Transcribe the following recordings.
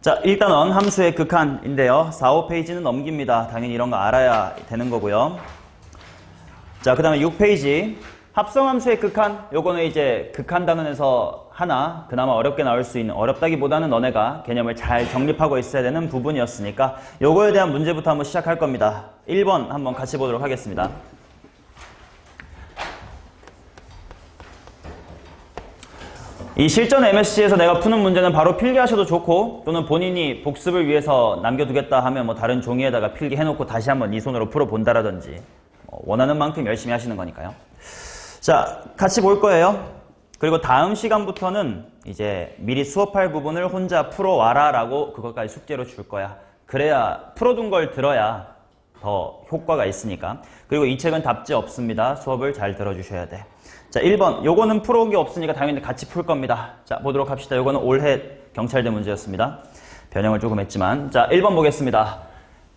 자, 일단은 함수의 극한인데요. 4, 5페이지는 넘깁니다. 당연히 이런 거 알아야 되는 거고요. 자, 그 다음에 6페이지. 합성함수의 극한. 요거는 이제 극한 단원에서 하나 그나마 어렵게 나올 수 있는, 어렵다기보다는 너네가 개념을 잘 정립하고 있어야 되는 부분이었으니까 요거에 대한 문제부터 한번 시작할 겁니다. 1번 한번 같이 보도록 하겠습니다. 이 실전 MSC에서 내가 푸는 문제는 바로 필기하셔도 좋고, 또는 본인이 복습을 위해서 남겨두겠다 하면 뭐 다른 종이에다가 필기해놓고 다시 한번 이 손으로 풀어본다라든지 원하는 만큼 열심히 하시는 거니까요. 자, 같이 볼 거예요. 그리고 다음 시간부터는 이제 미리 수업할 부분을 혼자 풀어와라 라고 그것까지 숙제로 줄 거야. 그래야 풀어둔 걸 들어야 더 효과가 있으니까. 그리고 이 책은 답지 없습니다. 수업을 잘 들어주셔야 돼. 자, 1번. 요거는 풀어온 게 없으니까 당연히 같이 풀 겁니다. 자, 보도록 합시다. 요거는 올해 경찰대 문제였습니다. 변형을 조금 했지만. 자, 1번 보겠습니다.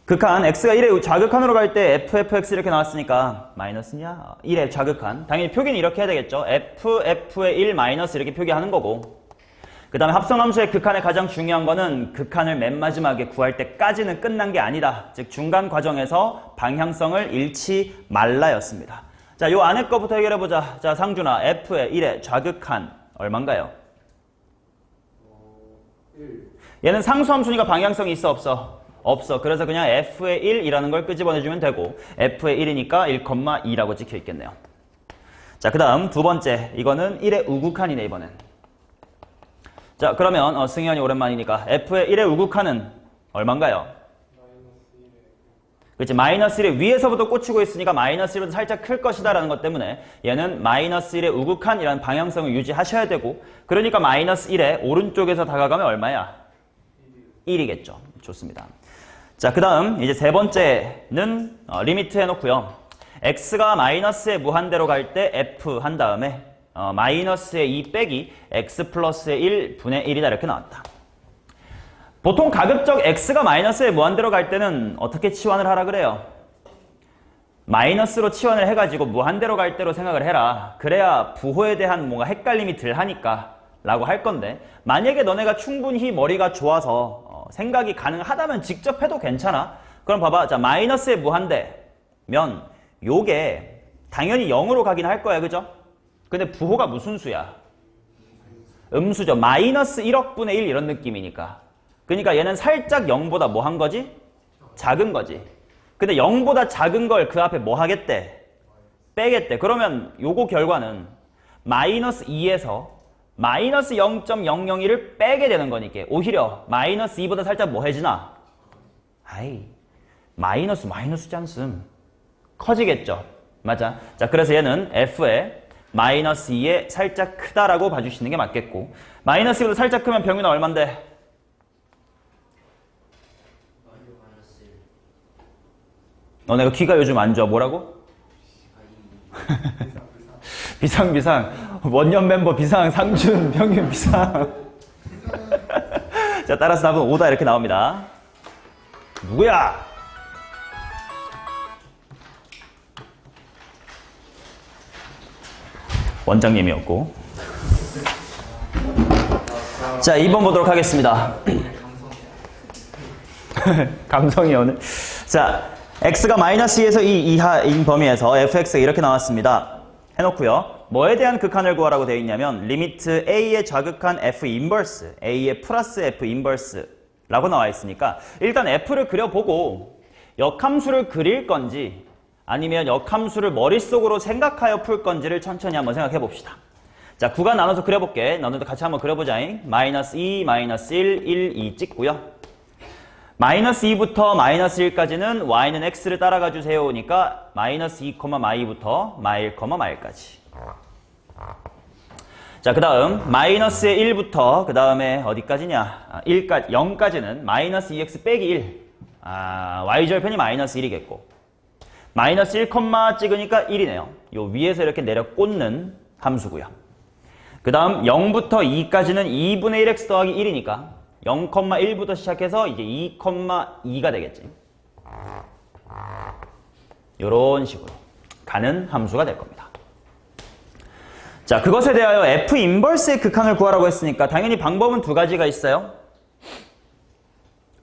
극한, x가 1의 좌극한으로 갈 때 fx 이렇게 나왔으니까 마이너스냐? 1의 좌극한. 당연히 표기는 이렇게 해야 되겠죠. f의 1 마이너스 이렇게 표기하는 거고. 그 다음에 합성함수의 극한의 가장 중요한 거는 극한을 맨 마지막에 구할 때까지는 끝난 게 아니다. 즉 중간 과정에서 방향성을 잃지 말라였습니다. 자, 요 안에 거부터 해결해보자. 자, 상준아, f의 1의 좌극한 얼만가요? 1. 얘는 상수함수니까 방향성이 있어, 없어? 없어. 그래서 그냥 f의 1이라는 걸 끄집어내주면 되고, f의 1이니까 1,2라고 찍혀 있겠네요. 자, 그 다음 두 번째. 이거는 1의 우극한이네, 이번엔. 자, 그러면 승현이 오랜만이니까 f의 1의 우극한은 얼만가요? 그렇지, 마이너스 1의 위에서부터 꽂히고 있으니까 마이너스 1보다 살짝 클 것이다 라는 것 때문에 얘는 마이너스 1의 우극한이라는 방향성을 유지하셔야 되고, 그러니까 마이너스 1의 오른쪽에서 다가가면 얼마야? 1이겠죠. 좋습니다. 자, 그 다음 이제 세 번째는 리미트 해놓고요. x가 마이너스의 무한대로 갈 때 f 한 다음에 마이너스의 2 빼기 x 플러스의 1분의 1이다 이렇게 나왔다. 보통 가급적 x가 마이너스의 무한대로 갈 때는 어떻게 치환을 하라 그래요? 마이너스로 치환을 해가지고 무한대로 갈 때로 생각을 해라. 그래야 부호에 대한 뭔가 헷갈림이 덜 하니까 라고 할 건데, 만약에 너네가 충분히 머리가 좋아서 생각이 가능하다면 직접 해도 괜찮아. 그럼 봐봐. 자, 마이너스의 무한대면 요게 당연히 0으로 가긴 할 거야. 그죠? 근데 부호가 무슨 수야? 음수죠. 마이너스 1억분의 1 이런 느낌이니까. 그러니까 얘는 살짝 0보다 뭐 한 거지? 작은 거지. 근데 0보다 작은 걸 그 앞에 뭐 하겠대? 빼겠대. 그러면 요거 결과는 마이너스 2에서 마이너스 0.001을 빼게 되는 거니까 오히려 마이너스 2보다 살짝 뭐 해지나? 아이, 마이너스 짠씀. 커지겠죠. 맞아. 자, 그래서 얘는 f의 마이너스 2에 살짝 크다라고 봐주시는 게 맞겠고, 마이너스 2보다 살짝 크면 병윤아 얼만데? 너네가 귀가 요즘 안 좋아. 뭐라고? 비상. 원년 멤버 비상, 상준, 평균 비상. 자, 따라서 답은 5다 이렇게 나옵니다. 누구야? 원장님이었고. 자, 2번 보도록 하겠습니다. 감성이 오늘. 자, x가 마이너스 2에서 2 이하인 범위에서 fx가 이렇게 나왔습니다. 해놓고요. 뭐에 대한 극한을 구하라고 되어 있냐면 리미트 a의 좌극한 f 인버스, a의 플러스 f 인버스라고 나와 있으니까 일단 f를 그려보고 역함수를 그릴 건지 아니면 역함수를 머릿속으로 생각하여 풀 건지를 천천히 한번 생각해 봅시다. 자, 구간 나눠서 그려볼게. 너네도 같이 한번 그려보자잉. 마이너스 2, 마이너스 1, 1, 2 찍고요. 마이너스 2부터 마이너스 1까지는 y는 x를 따라가 주세요니까 마이너스 2, 마이부터 마1, 마일까지. 자, 그 다음 마이너스의 1부터 그 다음에 어디까지냐? 1까지, 0까지는 마이너스 2x 빼기 1. y절편이 마이너스 1이겠고, 마이너스 1, 찍으니까 1이네요. 요 위에서 이렇게 내려 꽂는 함수고요. 그 다음 0부터 2까지는 2분의 1x 더하기 1이니까 0,1부터 시작해서 이제 2,2가 되겠지. 요런 식으로 가는 함수가 될 겁니다. 자, 그것에 대하여 f 인버스의 극한을 구하라고 했으니까 당연히 방법은 두 가지가 있어요.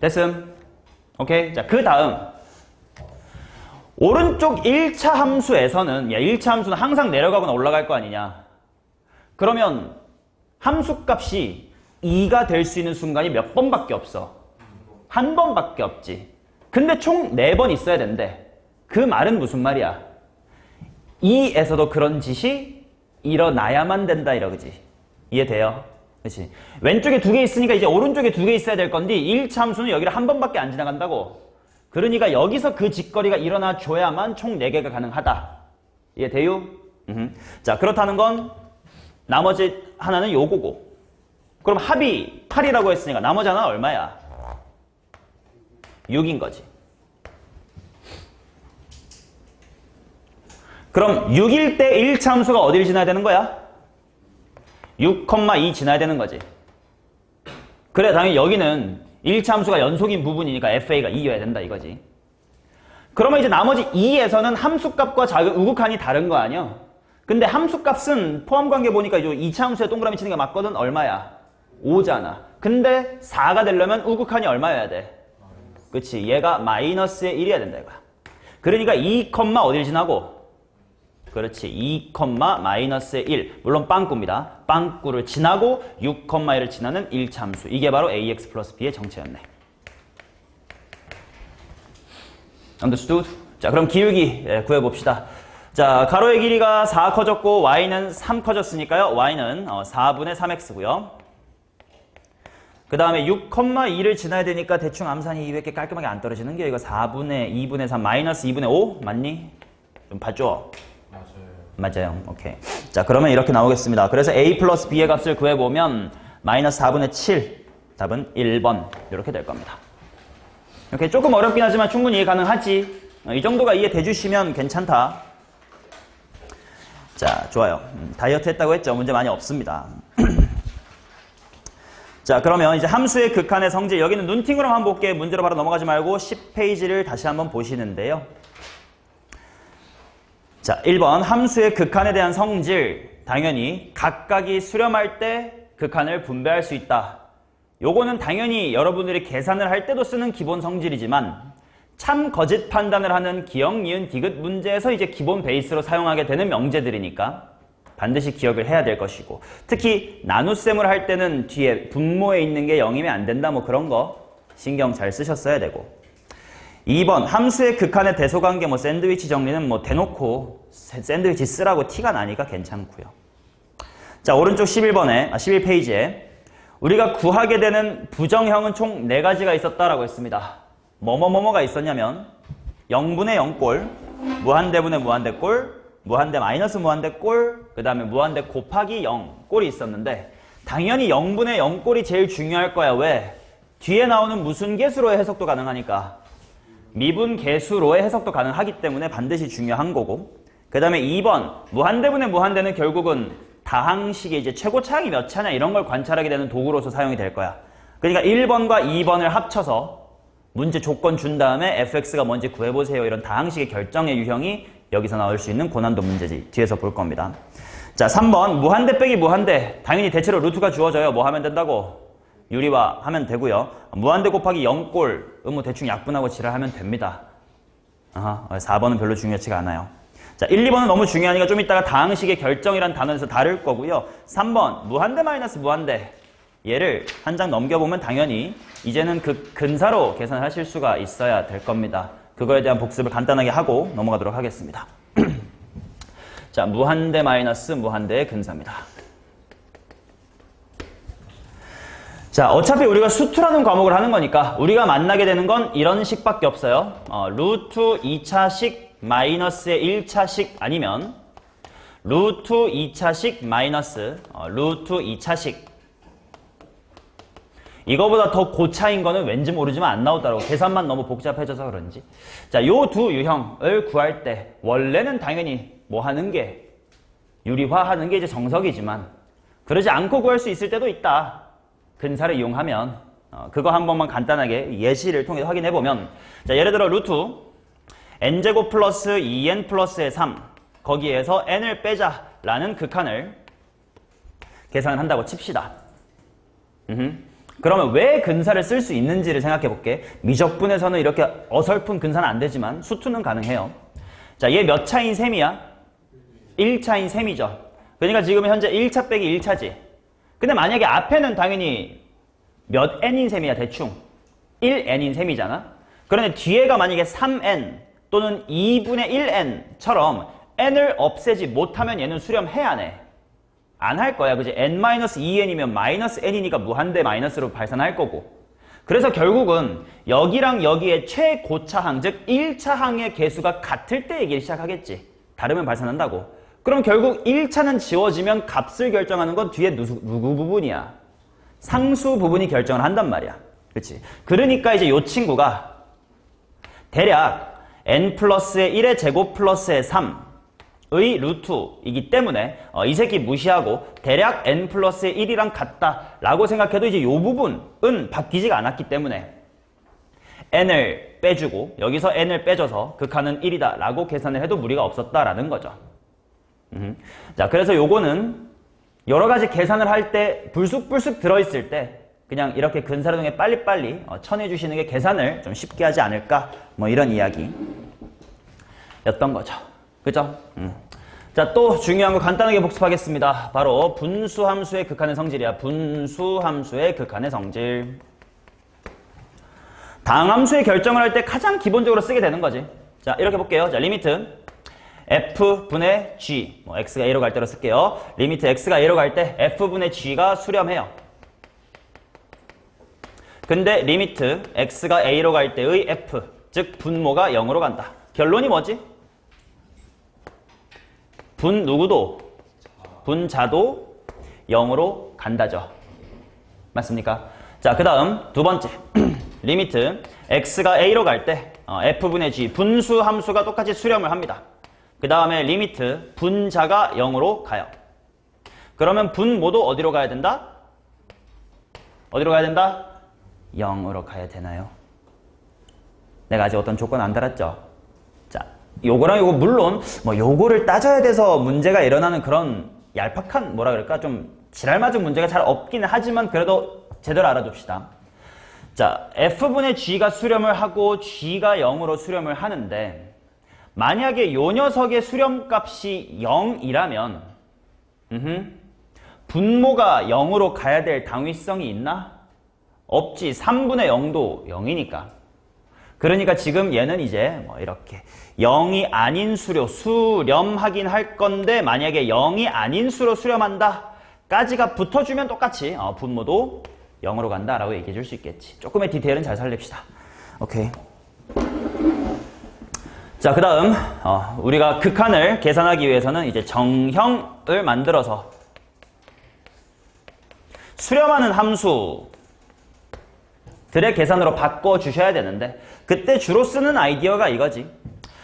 됐음? 오케이? 자, 그 다음 오른쪽 1차 함수에서는 1차 함수는 항상 내려가거나 올라갈 거 아니냐. 그러면 함수값이 2가 될 수 있는 순간이 몇 번밖에 없어? 한 번밖에 없지. 근데 총 4번 있어야 된대. 그 말은 무슨 말이야? 2에서도 그런 짓이 일어나야만 된다 이러지. 이해돼요? 그렇지? 왼쪽에 2개 있으니까 이제 오른쪽에 2개 있어야 될 건데 1차 함수는 여기를 한 번밖에 안 지나간다고. 그러니까 여기서 그 짓거리가 일어나줘야만 총 4개가 가능하다. 이해돼요? 자, 그렇다는 건 나머지 하나는 요거고. 그럼 합이 8이라고 했으니까 나머지 하나는 얼마야? 6인 거지. 그럼 6일 때 1차 함수가 어디를 지나야 되는 거야? 6,2 지나야 되는 거지. 그래, 당연히 여기는 1차 함수가 연속인 부분이니까 FA가 2여야 된다 이거지. 그러면 이제 나머지 2에서는 함수값과 우극한이 다른 거 아니야? 근데 함수값은 포함관계 보니까 이제 2차 함수에 동그라미 치는 게 맞거든. 얼마야? 5잖아. 근데 4가 되려면 우극한이 얼마여야 돼? 그치, 얘가 마이너스의 1이어야 된다 이거야. 그러니까 2, 어딜 지나고? 그렇지, 2, 마이너스의 1. 물론 빵꾸입니다. 빵꾸를 지나고 6,1을 지나는 1차 함수. 이게 바로 ax 플러스 b의 정체였네. Understood? 자, 그럼 기울기 구해봅시다. 자, 가로의 길이가 4 커졌고 y는 3 커졌으니까요. y는 4분의 3x고요. 그 다음에 6,2를 지나야 되니까 대충 암산이 이렇게 깔끔하게 안 떨어지는 게 이거 4분의 2분의 3 마이너스 2분의 5 맞니? 좀 봐줘. 맞아요. 오케이. 자, 그러면 이렇게 나오겠습니다. 그래서 a 플러스 b의 값을 구해보면 마이너스 4분의 7 답은 1번 이렇게 될 겁니다. 이렇게 조금 어렵긴 하지만 충분히 이해 가능하지. 이 정도가 이해돼 주시면 괜찮다. 자, 좋아요. 다이어트 했다고 했죠? 문제 많이 없습니다. 자, 그러면 이제 함수의 극한의 성질, 여기는 눈팅으로 한번 볼게. 문제로 바로 넘어가지 말고 10페이지를 다시 한번 보시는데요. 자, 1번 함수의 극한에 대한 성질, 당연히 각각이 수렴할 때 극한을 분배할 수 있다. 요거는 당연히 여러분들이 계산을 할 때도 쓰는 기본 성질이지만 참 거짓 판단을 하는 기역, 니은, 디귿 문제에서 이제 기본 베이스로 사용하게 되는 명제들이니까 반드시 기억을 해야 될 것이고, 특히 나눗셈을 할 때는 뒤에 분모에 있는 게 0이면 안 된다, 뭐 그런 거 신경 잘 쓰셨어야 되고. 2번 함수의 극한의 대소관계, 뭐 샌드위치 정리는 뭐 대놓고 샌드위치 쓰라고 티가 나니까 괜찮고요. 자, 오른쪽 11페이지에 우리가 구하게 되는 부정형은 총 4가지가 있었다라고 했습니다. 뭐뭐뭐뭐가 있었냐면 0분의 0꼴, 무한대분의 무한대꼴, 무한대 마이너스 무한대꼴, 그 다음에 무한대 곱하기 0꼴이 있었는데 당연히 0분의 0꼴이 제일 중요할 거야. 왜? 뒤에 나오는 무슨 개수로의 해석도 가능하니까. 미분 개수로의 해석도 가능하기 때문에 반드시 중요한 거고, 그 다음에 2번 무한대분의 무한대는 결국은 다항식의 이제 최고 차항이 몇 차냐 이런 걸 관찰하게 되는 도구로서 사용이 될 거야. 그러니까 1번과 2번을 합쳐서 문제 조건 준 다음에 fx가 뭔지 구해보세요. 이런 다항식의 결정의 유형이 여기서 나올 수 있는 고난도 문제지. 뒤에서 볼 겁니다. 자, 3번 무한대 빼기 무한대. 당연히 대체로 루트가 주어져요. 뭐 하면 된다고? 유리화 하면 되고요. 무한대 곱하기 0꼴 뭐 대충 약분하고 지랄하면 됩니다. 4번은 별로 중요하지가 않아요. 자, 1, 2번은 너무 중요하니까 좀 이따가 다항식의 결정이란 단어에서 다룰 거고요. 3번 무한대 마이너스 무한대. 얘를 한 장 넘겨보면 당연히 이제는 그 근사로 계산을 하실 수가 있어야 될 겁니다. 그거에 대한 복습을 간단하게 하고 넘어가도록 하겠습니다. 자, 무한대 마이너스 무한대의 근사입니다. 자, 어차피 우리가 수투라는 과목을 하는 거니까 우리가 만나게 되는 건 이런 식밖에 없어요. 루트 2차식 마이너스의 1차식 아니면 루트 2차식 마이너스 루트 2차식. 이거보다 더 고차인 거는 왠지 모르지만 안 나오더라고. 계산만 너무 복잡해져서 그런지. 자, 요 두 유형을 구할 때 원래는 당연히 뭐 하는 게 유리화하는 게 이제 정석이지만 그러지 않고 구할 수 있을 때도 있다. 근사를 이용하면 그거 한 번만 간단하게 예시를 통해 확인해 보면, 자, 예를 들어 루트 n제곱 플러스 2n 플러스의 3 거기에서 n을 빼자라는 극한을 계산을 한다고 칩시다. 그러면 왜 근사를 쓸 수 있는지를 생각해 볼게. 미적분에서는 이렇게 어설픈 근사는 안 되지만 수투는 가능해요. 자, 얘 몇 차인 셈이야? 1차인 셈이죠. 그러니까 지금 현재 1차 빼기 1차지. 근데 만약에 앞에는 당연히 몇 n인 셈이야, 대충. 1n인 셈이잖아. 그런데 뒤에가 만약에 3n 또는 2분의 1n처럼 n을 없애지 못하면 얘는 수렴해야 안 해? 안 할 거야. 그지? n-2n이면 마이너스 n이니까 무한대 마이너스로 발산할 거고. 그래서 결국은 여기랑 여기의 최고차항, 즉 1차항의 개수가 같을 때 얘기를 시작하겠지. 다르면 발산한다고. 그럼 결국 1차는 지워지면 값을 결정하는 건 뒤에 누구 부분이야? 상수 부분이 결정을 한단 말이야. 그렇지? 그러니까 이제 요 친구가 대략 n 플러스의 1의 제곱 플러스의 3의 루트이기 때문에 이 새끼 무시하고 대략 n 플러스의 1이랑 같다라고 생각해도 이제 요 부분은 바뀌지가 않았기 때문에 n을 빼주고 여기서 n을 빼줘서 극한은 1이다 라고 계산을 해도 무리가 없었다라는 거죠. 자, 그래서 요거는 여러 가지 계산을 할 때 불쑥불쑥 들어있을 때 그냥 이렇게 근사를 통해 빨리빨리 쳐내주시는 게 계산을 좀 쉽게 하지 않을까 뭐 이런 이야기였던 거죠. 그죠? 자, 또 중요한 거 간단하게 복습하겠습니다. 바로 분수함수의 극한의 성질이야. 분수함수의 극한의 성질. 당함수의 결정을 할 때 가장 기본적으로 쓰게 되는 거지. 자, 이렇게 볼게요. 자, 리미트 f분의 g, 뭐 x가 a로 갈 때로 쓸게요. 리미트 x가 a로 갈 때 f분의 g가 수렴해요. 근데 리미트 x가 a로 갈 때의 f, 즉 분모가 0으로 간다. 결론이 뭐지? 분 누구도? 분자도 0으로 간다죠. 맞습니까? 자, 그 다음 두 번째 리미트 x가 a로 갈 때 f분의 g, 분수 함수가 똑같이 수렴을 합니다. 그 다음에 리미트 분자가 0으로 가요. 그러면 분모도 어디로 가야 된다? 어디로 가야 된다? 0으로 가야 되나요? 내가 아직 어떤 조건 안 달았죠? 자, 요거랑 요거 물론 뭐 요거를 따져야 돼서 문제가 일어나는 그런 얄팍한 뭐라 그럴까? 좀 지랄맞은 문제가 잘 없기는 하지만 그래도 제대로 알아둡시다. 자, f분의 g가 수렴을 하고 g가 0으로 수렴을 하는데 만약에 요 녀석의 수렴값이 0이라면 분모가 0으로 가야 될 당위성이 있나? 없지. 3분의 0도 0이니까. 그러니까 지금 얘는 이제 뭐 이렇게 0이 아닌 수로 수렴하긴 할 건데 만약에 0이 아닌 수로 수렴한다 까지가 붙어주면 똑같이 분모도 0으로 간다라고 얘기해 줄 수 있겠지. 조금의 디테일은 잘 살립시다. 오케이. 자, 그 다음 우리가 극한을 계산하기 위해서는 이제 정형을 만들어서 수렴하는 함수들의 계산으로 바꿔주셔야 되는데 그때 주로 쓰는 아이디어가 이거지.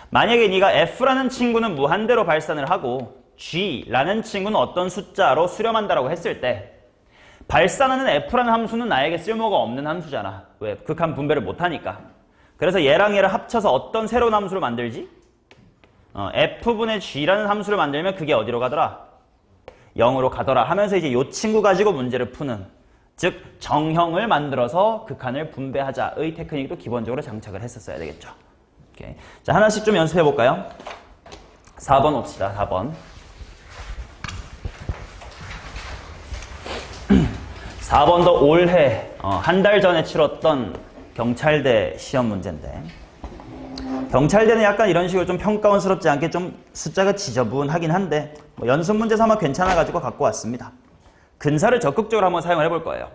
만약에 네가 f라는 친구는 무한대로 발산을 하고 g라는 친구는 어떤 숫자로 수렴한다라고 했을 때 발산하는 f라는 함수는 나에게 쓸모가 없는 함수잖아. 왜? 극한 분배를 못하니까. 그래서 얘랑 얘를 합쳐서 어떤 새로운 함수를 만들지? f분의 g라는 함수를 만들면 그게 어디로 가더라? 0으로 가더라 하면서 이제 이 친구 가지고 문제를 푸는, 즉 정형을 만들어서 극한을 분배하자의 테크닉도 기본적으로 장착을 했었어야 되겠죠. 오케이. 자, 하나씩 좀 연습해 볼까요? 4번 봅시다. 4번. 4번도 올해 한 달 전에 치렀던 경찰대 시험 문제인데, 경찰대는 약간 이런 식으로 좀 평가원스럽지 않게 좀 숫자가 지저분하긴 한데 뭐 연습 문제 삼아 괜찮아가지고 갖고 왔습니다. 근사를 적극적으로 한번 사용을 해볼 거예요.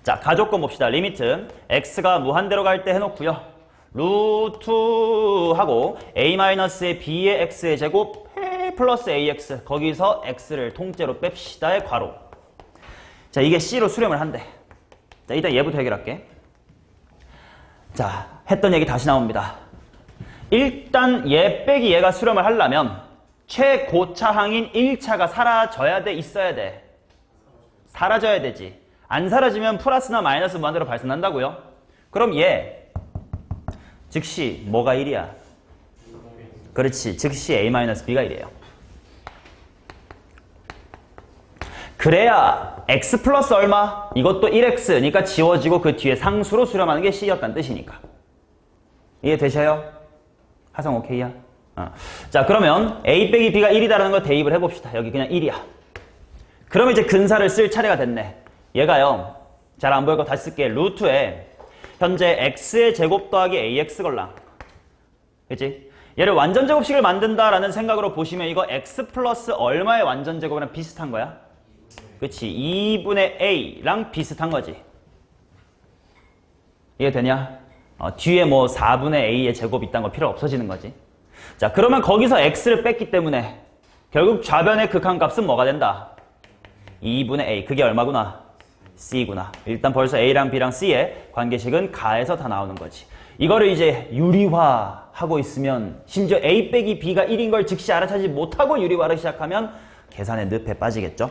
자, 가조건 봅시다. 리미트 x가 무한대로 갈 때 해놓고요. 루트하고 a-의 b의 x의 제곱 플러스 ax, 거기서 x를 통째로 뺍시다의 괄호. 자, 이게 c로 수렴을 한대. 자, 일단 얘부터 해결할게. 자, 했던 얘기 다시 나옵니다. 일단 얘 빼기 얘가 수렴을 하려면 최고차항인 1차가 사라져야 돼, 있어야 돼? 사라져야 되지. 안 사라지면 플러스나 마이너스 무한대로 발생한다고요? 그럼 얘 즉시 뭐가 1이야? 그렇지. 즉시 a-b가 1이에요. 그래야 자, x 플러스 얼마? 이것도 1x. 그러니까 지워지고 그 뒤에 상수로 수렴하는 게 c였다는 뜻이니까. 이해되셔요? 하성 오케이야? 자, 그러면 a 빼기 b가 1이다라는 걸 대입을 해봅시다. 여기 그냥 1이야. 그러면 이제 근사를 쓸 차례가 됐네. 얘가요. 잘 안 보일 거 다시 쓸게. 루트에 현재 x의 제곱 더하기 ax 걸랑. 그치? 얘를 완전 제곱식을 만든다라는 생각으로 보시면 이거 x 플러스 얼마의 완전 제곱이랑 비슷한 거야? 그치? 2분의 a랑 비슷한 거지. 이해되냐? 뒤에 뭐 4분의 a의 제곱 있다는 거 필요 없어지는 거지. 자, 그러면 거기서 x를 뺐기 때문에 결국 좌변의 극한값은 뭐가 된다? 2분의 a. 그게 얼마구나? c구나. 일단 벌써 a랑 b랑 c의 관계식은 가에서 다 나오는 거지. 이거를 이제 유리화하고 있으면 심지어 a 빼기 b가 1인 걸 즉시 알아차지 못하고 유리화를 시작하면 계산의 늪에 빠지겠죠.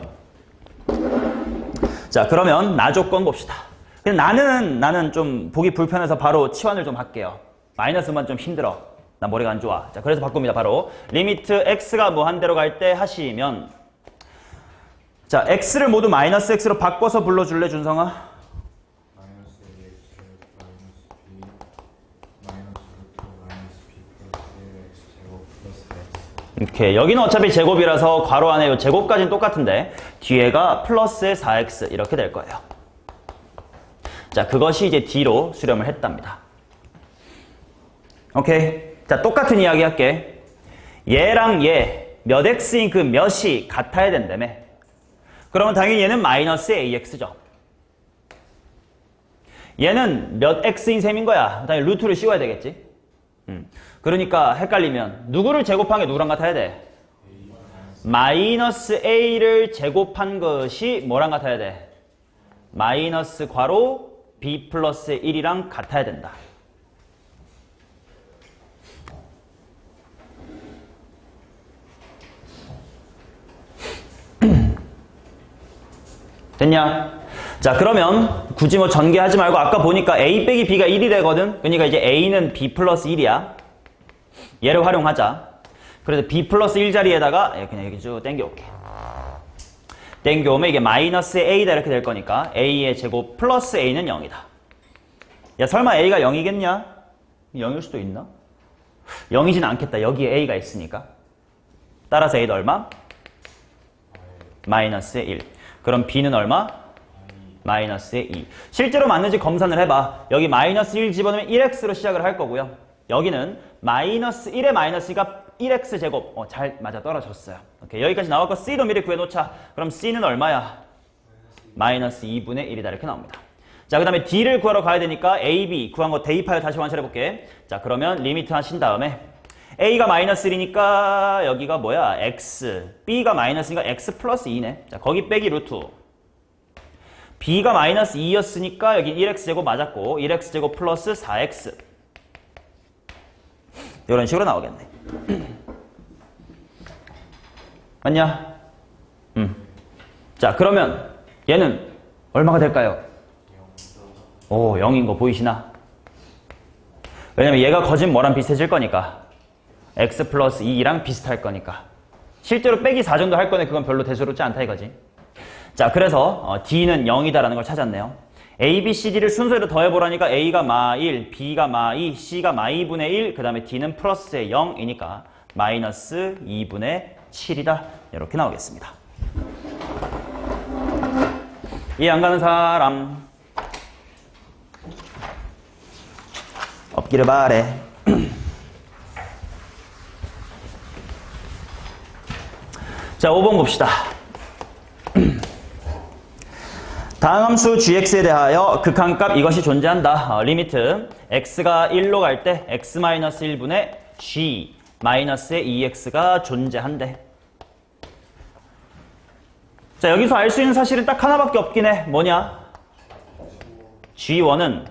자, 그러면 나 조건 봅시다. 근데 나는 좀 보기 불편해서 바로 치환을 좀 할게요. 마이너스만 좀 힘들어. 나 머리가 안 좋아. 자, 그래서 바꿉니다. 바로 리미트 x가 무한대로 갈 때 하시면, 자, x를 모두 마이너스 x로 바꿔서 불러줄래, 준성아? 이렇게 여기는 어차피 제곱이라서 괄호 안에 이 제곱까지는 똑같은데 뒤에가 플러스의 4x 이렇게 될 거예요. 자, 그것이 이제 D로 수렴을 했답니다. 오케이. 자, 똑같은 이야기 할게. 얘랑 얘 몇 x인 그 몇이 같아야 된다며. 그러면 당연히 얘는 마이너스 ax죠. 얘는 몇 x인 셈인 거야. 당연히 루트를 씌워야 되겠지. 그러니까 헷갈리면 누구를 제곱한 게 누구랑 같아야 돼? 마이너스 a를 제곱한 것이 뭐랑 같아야 돼? 마이너스 괄호 b 플러스 1이랑 같아야 된다. 됐냐? 자, 그러면 굳이 뭐 전개하지 말고 아까 보니까 a 빼기 b가 1이 되거든. 그러니까 이제 a는 b 플러스 1이야. 얘를 활용하자. 그래서 b 플러스 1 자리에다가 그냥 여기 쭉 땡겨올게. 땡겨오면 이게 마이너스 a다 이렇게 될 거니까 a의 제곱 플러스 a는 0이다. 야, 설마 a가 0이겠냐? 0일 수도 있나? 0이진 않겠다. 여기에 a가 있으니까. 따라서 a도 얼마? 마이너스 1. 그럼 b는 얼마? 마이너스 2. 실제로 맞는지 검산을 해봐. 여기 마이너스 1 집어넣으면 1x로 시작을 할 거고요. 여기는 마이너스 1의 마이너스가 1x 제곱. 잘 맞아 떨어졌어요. 오케이, 여기까지 나왔고 c도 미리 구해놓자. 그럼 c는 얼마야? 마이너스 2분의 1이다 이렇게 나옵니다. 자, 그 다음에 d를 구하러 가야 되니까 a, b 구한 거 대입하여 다시 완설해볼게. 자, 그러면 리미트 하신 다음에 a가 마이너스 1이니까 여기가 뭐야? x. b가 마이너스니까 x 플러스 2네. 자, 거기 빼기 루트. b가 마이너스 2였으니까 여기 1x제곱 맞았고 1x제곱 플러스 4x. 이런 식으로 나오겠네. 맞냐? 자, 그러면 얘는 얼마가 될까요? 오, 0인 거 보이시나? 왜냐면 얘가 거진 뭐랑 비슷해질 거니까. x 플러스 2랑 비슷할 거니까. 실제로 빼기 4 정도 할 거네. 그건 별로 대수롭지 않다 이거지. 자, 그래서 D는 0이다라는 걸 찾았네요. A, B, C, D를 순서대로 더해보라니까 A가 마 1, B가 마 2, C가 마 2분의 1, 그 다음에 D는 플러스의 0이니까 마이너스 2분의 7이다. 이렇게 나오겠습니다. 이해 안 가는 사람? 없기를 바래. 자, 5번 봅시다. 다음 함수 gx에 대하여 극한값 이것이 존재한다. 리미트 x가 1로 갈 때 x-1분의 g 마이너스의 2x가 존재한대. 자, 여기서 알 수 있는 사실은 딱 하나밖에 없긴 해. 뭐냐? g1은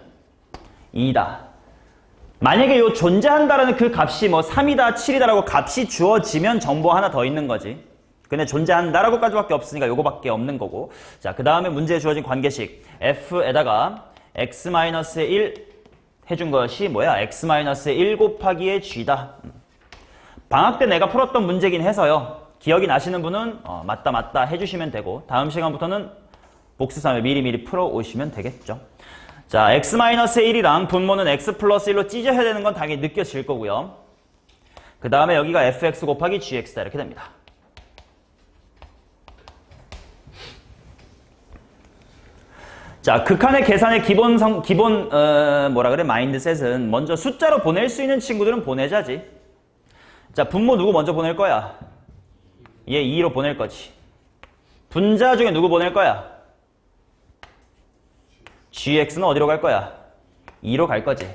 2다. 만약에 요 존재한다라는 그 값이 뭐 3이다, 7이다라고 값이 주어지면 정보 하나 더 있는 거지. 근데 존재한다라고까지밖에 없으니까 요거밖에 없는 거고. 자, 그 다음에 문제에 주어진 관계식 f에다가 x-1 해준 것이 뭐야? x-1 곱하기의 g다. 방학 때 내가 풀었던 문제긴 해서요. 기억이 나시는 분은 맞다 해주시면 되고 다음 시간부터는 복수하면 미리미리 풀어오시면 되겠죠. 자, x-1이랑 분모는 x 플러스 1로 찢어야 되는 건 당연히 느껴질 거고요. 그 다음에 여기가 fx 곱하기 gx다 이렇게 됩니다. 자, 극한의 계산의 마인드셋은 먼저 숫자로 보낼 수 있는 친구들은 보내자지. 자, 분모 누구 먼저 보낼 거야? 얘 2로 보낼 거지. 분자 중에 누구 보낼 거야? gx는 어디로 갈 거야? 2로 갈 거지.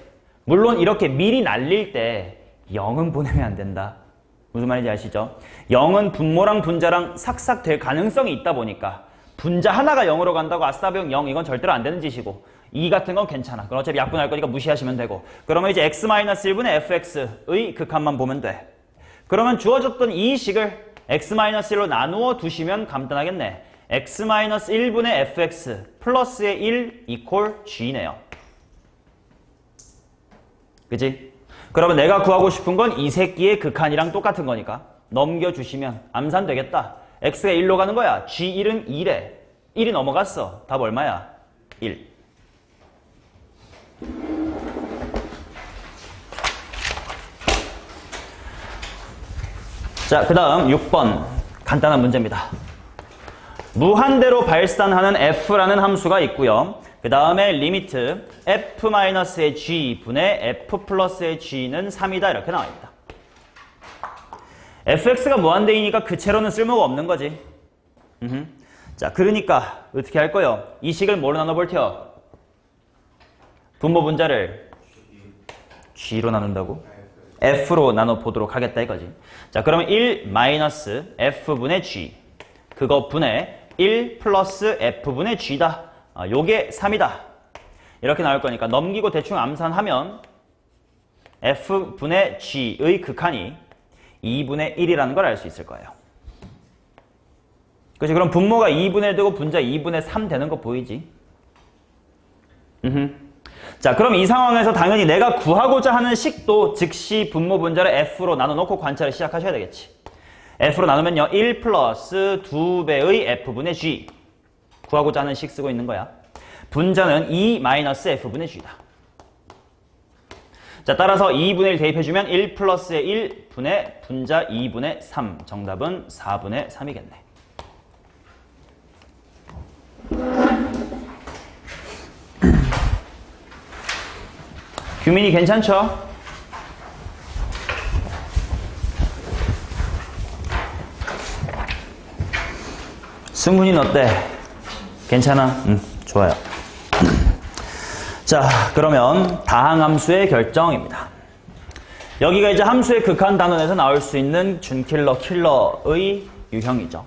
물론 이렇게 미리 날릴 때 0은 보내면 안 된다. 무슨 말인지 아시죠? 0은 분모랑 분자랑 삭삭 될 가능성이 있다 보니까 분자 하나가 0으로 간다고 아싸병 0 이건 절대로 안 되는 짓이고 2 같은 건 괜찮아. 그럼 어차피 약분할 거니까 무시하시면 되고 그러면 이제 x-1분의 fx의 극한만 보면 돼. 그러면 주어졌던 이 식을 x-1로 나누어 두시면 간단하겠네. x-1분의 fx 플러스의 1 이퀄 g네요. 그치? 그러면 내가 구하고 싶은 건 이 새끼의 극한이랑 똑같은 거니까 넘겨주시면 암산되겠다. x가 1로 가는 거야. g1은 2래. 1이 넘어갔어. 답 얼마야? 1. 자, 그 다음 6번 간단한 문제입니다. 무한대로 발산하는 f라는 함수가 있고요. 그 다음에 리미트 f-의 g 분의 f 플러스의 g는 3이다 이렇게 나와 있다. fx가 무한대이니까 그 채로는 쓸모가 없는 거지. 자, 그러니까 어떻게 할 거요? 이 식을 뭐로 나눠볼 테요? 분모 분자를 g로 나눈다고? f로 나눠보도록 하겠다 이거지. 자, 그러면 1 마이너스 f분의 g 그거 분의 1 플러스 f분의 g다. 요게 3이다. 이렇게 나올 거니까 넘기고 대충 암산하면 f분의 g의 극한이 2분의 1이라는 걸 알 수 있을 거예요. 그치? 그럼 분모가 2분의 1 되고 분자 2분의 3 되는 거 보이지? 자, 그럼 이 상황에서 당연히 내가 구하고자 하는 식도 즉시 분모 분자를 f로 나눠놓고 관찰을 시작하셔야 되겠지. f로 나누면요 1 플러스 2배의 f분의 g 구하고자 하는 식 쓰고 있는 거야. 분자는 2 마이너스 f분의 g다. 자, 따라서 2분의 1 대입해주면 1 플러스의 1분의 분자 2분의 3 정답은 4분의 3이겠네. 규민이 괜찮죠? 승훈이는 어때? 괜찮아? 좋아요. 자, 그러면 다항함수의 결정입니다. 여기가 이제 함수의 극한 단원에서 나올 수 있는 준킬러, 킬러의 유형이죠.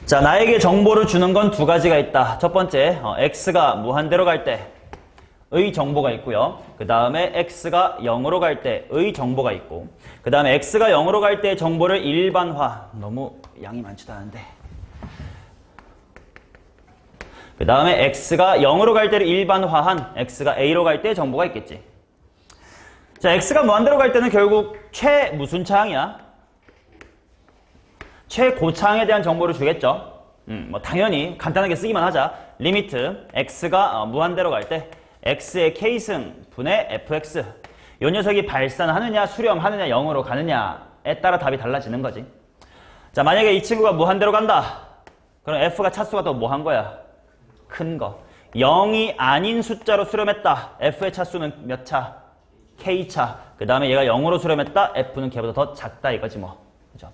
자, 나에게 정보를 주는 건 두 가지가 있다. 첫 번째, x가 무한대로 갈 때의 정보가 있고요. 그 다음에 x가 0으로 갈 때의 정보가 있고 그 다음에 x가 0으로 갈 때의 정보를 일반화. 너무 양이 많지도 않은데. 그 다음에 x가 0으로 갈 때를 일반화한 x가 a로 갈 때의 정보가 있겠지. 자, x가 무한대로 갈 때는 결국 무슨 차항이야? 최고차항에 대한 정보를 주겠죠. 뭐 당연히 간단하게 쓰기만 하자. 리미트 x가 무한대로 갈 때 x의 k승 분의 fx. 이 녀석이 발산하느냐 수렴하느냐 0으로 가느냐에 따라 답이 달라지는 거지. 자, 만약에 이 친구가 무한대로 간다. 그럼 f가 차수가 더 뭐 한 거야? 큰 거. 0이 아닌 숫자로 수렴했다. f의 차수는 몇 차? k차. 그 다음에 얘가 0으로 수렴했다. f는 걔보다 더 작다 이거지 뭐. 그죠?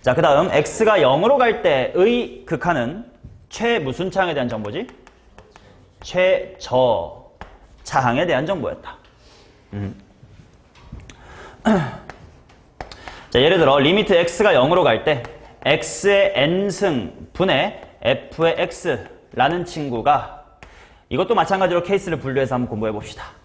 자, 그 다음 x가 0으로 갈 때의 극한은 무슨 차항에 대한 정보지? 최저차항에 대한 정보였다. 자, 예를 들어 리미트 x가 0으로 갈 때 x의 n승 분의 f의 x라는 친구가 이것도 마찬가지로 케이스를 분류해서 한번 공부해 봅시다.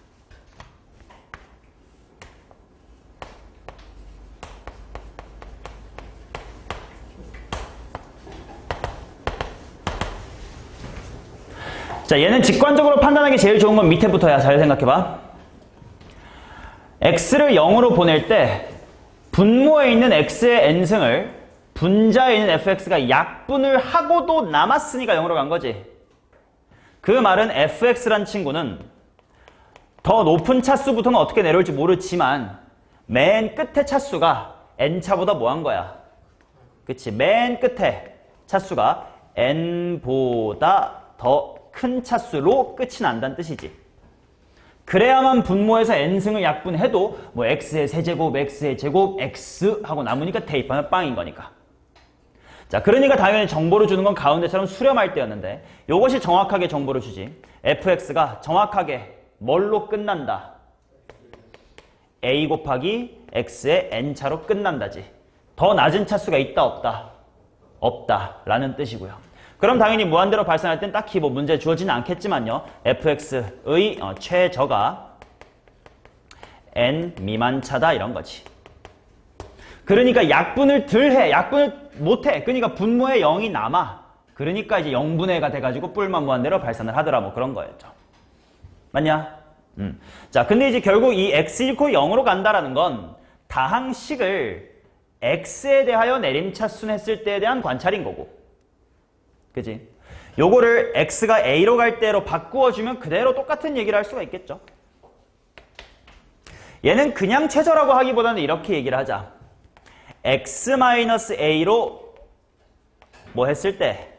자, 얘는 직관적으로 판단하기 제일 좋은 건 밑에부터야. 잘 생각해봐. x를 0으로 보낼 때 분모에 있는 x의 n승을 분자에 있는 fx가 약분을 하고도 남았으니까 0으로 간 거지. 그 말은 fx란 친구는 더 높은 차수부터는 어떻게 내려올지 모르지만 맨 끝에 차수가 n차보다 뭐한 거야? 그치? 맨 끝에 차수가 n보다 더 큰 차수로 끝이 난다는 뜻이지. 그래야만 분모에서 n승을 약분해도 뭐 x의 세제곱, x의 제곱, x 하고 남으니까 대입하면 빵인 거니까. 자, 그러니까 당연히 정보를 주는 건 가운데처럼 수렴할 때였는데 이것이 정확하게 정보를 주지. fx가 정확하게 뭘로 끝난다? a 곱하기 x의 n차로 끝난다지. 더 낮은 차수가 있다 없다? 없다 라는 뜻이고요. 그럼 당연히 무한대로 발산할 땐 딱히 뭐 문제 주어지는 않겠지만요. fx의 최저가 n 미만 차다 이런 거지. 그러니까 약분을 덜 해. 약분을 못 해. 그러니까 분모에 0이 남아. 그러니까 이제 0분의 1가 돼가지고 뿔만 무한대로 발산을 하더라 뭐 그런 거였죠. 맞냐? 자, 근데 이제 결국 이 x 잃고 0으로 간다라는 건 다항식을 x에 대하여 내림차순 했을 때에 대한 관찰인 거고. 그지? 요거를 x가 a로 갈 때로 바꾸어주면 그대로 똑같은 얘기를 할 수가 있겠죠. 얘는 그냥 최저라고 하기보다는 이렇게 얘기를 하자. x-a로 뭐 했을 때?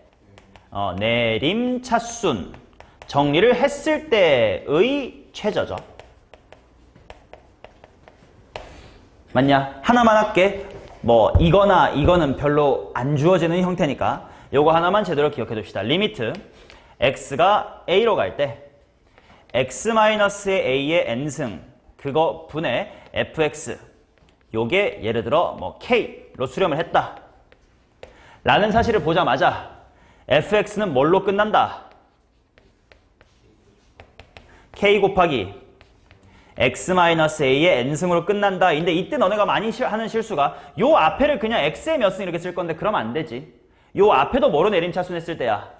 내림차순 정리를 했을 때의 최저죠. 맞냐? 하나만 할게. 뭐 이거나 이거는 별로 안 주어지는 형태니까 요거 하나만 제대로 기억해 둡시다. 리미트 x가 a로 갈 때 x-a의 n승 그거 분의 fx 요게 예를 들어 뭐 k로 수렴을 했다 라는 사실을 보자마자 fx는 뭘로 끝난다? k 곱하기 x-a의 n승으로 끝난다. 근데 이때 너네가 많이 하는 실수가 요 앞에를 그냥 x의 몇 승 이렇게 쓸 건데 그러면 안 되지. 요 앞에도 뭐로 내림차순 했을 때야?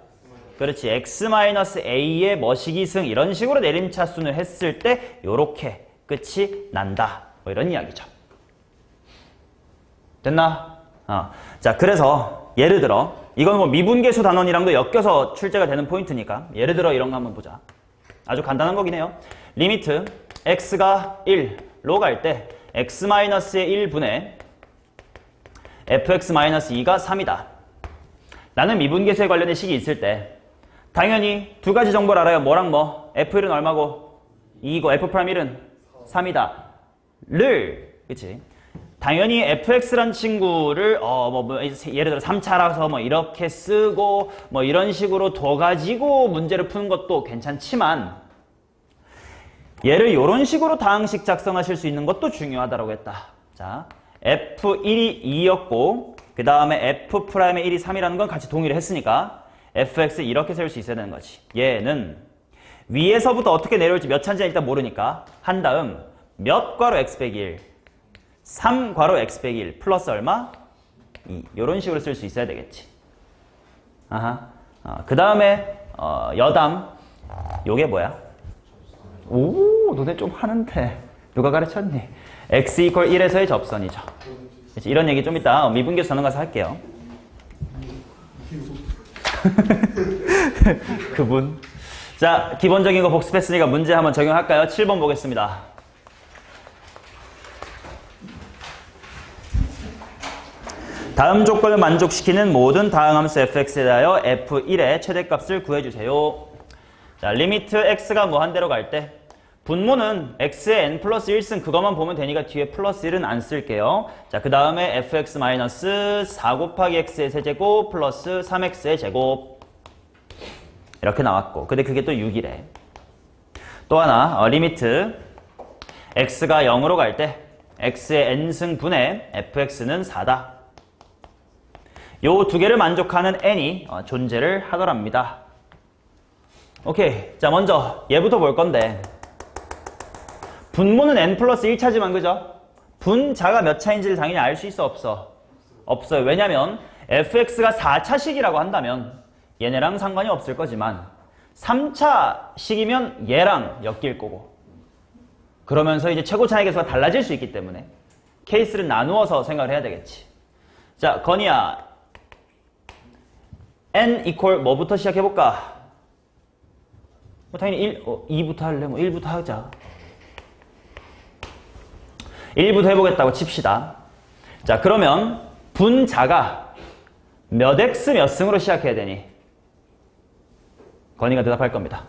그렇지. x-a의 뭐시기승 이런 식으로 내림차순을 했을 때 요렇게 끝이 난다. 뭐 이런 이야기죠. 됐나? 자, 그래서 예를 들어 이건 뭐 미분계수 단원이랑도 엮여서 출제가 되는 포인트니까 예를 들어 이런 거 한번 보자. 아주 간단한 거긴 해요. 리미트 x가 1로 갈 때 x-의 1분의 fx-2가 3이다. 라는 미분계수에 관련된 식이 있을 때 당연히 두 가지 정보를 알아요. 뭐랑 뭐? f1은 얼마고? 2이고 f'1은 3이다. 를 그치? 당연히 fx란 친구를 예를 들어 3차라서 뭐 이렇게 쓰고 뭐 이런 식으로 둬가지고 문제를 푸는 것도 괜찮지만 얘를 이런 식으로 다항식 작성하실 수 있는 것도 중요하다고 했다. 자, f1이 2였고 그 다음에 f'의 1이 3이라는 건 같이 동의를 했으니까 fx 이렇게 세울 수 있어야 되는 거지. 얘는 위에서부터 어떻게 내려올지 몇 차인지 일단 모르니까 한 다음 몇 괄호 x 빼기 1 3 괄호 x 빼기 1 플러스 얼마? 2 이런 식으로 쓸 수 있어야 되겠지. 그 다음에 여담 요게 뭐야? 오 너네 좀 하는데 누가 가르쳤니? x = 1에서의 접선이죠. 그치? 이런 얘기 좀 이따 미분계수 전원 가서 할게요. 그분. 자, 기본적인 거 복습했으니까 문제 한번 적용할까요? 7번 보겠습니다. 다음 조건을 만족시키는 모든 다항함수 fx에 대하여 f1의 최대값을 구해주세요. 자, 리미트 x가 무한대로 갈 때 분모는 x의 n 플러스 1승 그것만 보면 되니까 뒤에 플러스 1은 안 쓸게요. 자, 그 다음에 fx 마이너스 4 곱하기 x의 세제곱 플러스 3x의 제곱 이렇게 나왔고 근데 그게 또 6이래. 또 하나 리미트 x가 0으로 갈 때 x의 n승 분의 fx는 4다. 요 두 개를 만족하는 n이 존재를 하더랍니다. 오케이. 자, 먼저 얘부터 볼 건데 분모는 n 플러스 1차지만 그죠? 분자가 몇 차인지를 당연히 알 수 있어 없어? 없어요. 왜냐면 fx가 4차식이라고 한다면 얘네랑 상관이 없을 거지만 3차식이면 얘랑 엮일 거고 그러면서 이제 최고 차이 계수가 달라질 수 있기 때문에 케이스를 나누어서 생각을 해야 되겠지. 자, 건이야. n equal 뭐부터 시작해볼까? 뭐 당연히 2부터 할래? 뭐 1부터 하자. 1부터 해보겠다고 칩시다. 자, 그러면 분자가 몇 x 몇 승으로 시작해야 되니? 건이가 대답할 겁니다.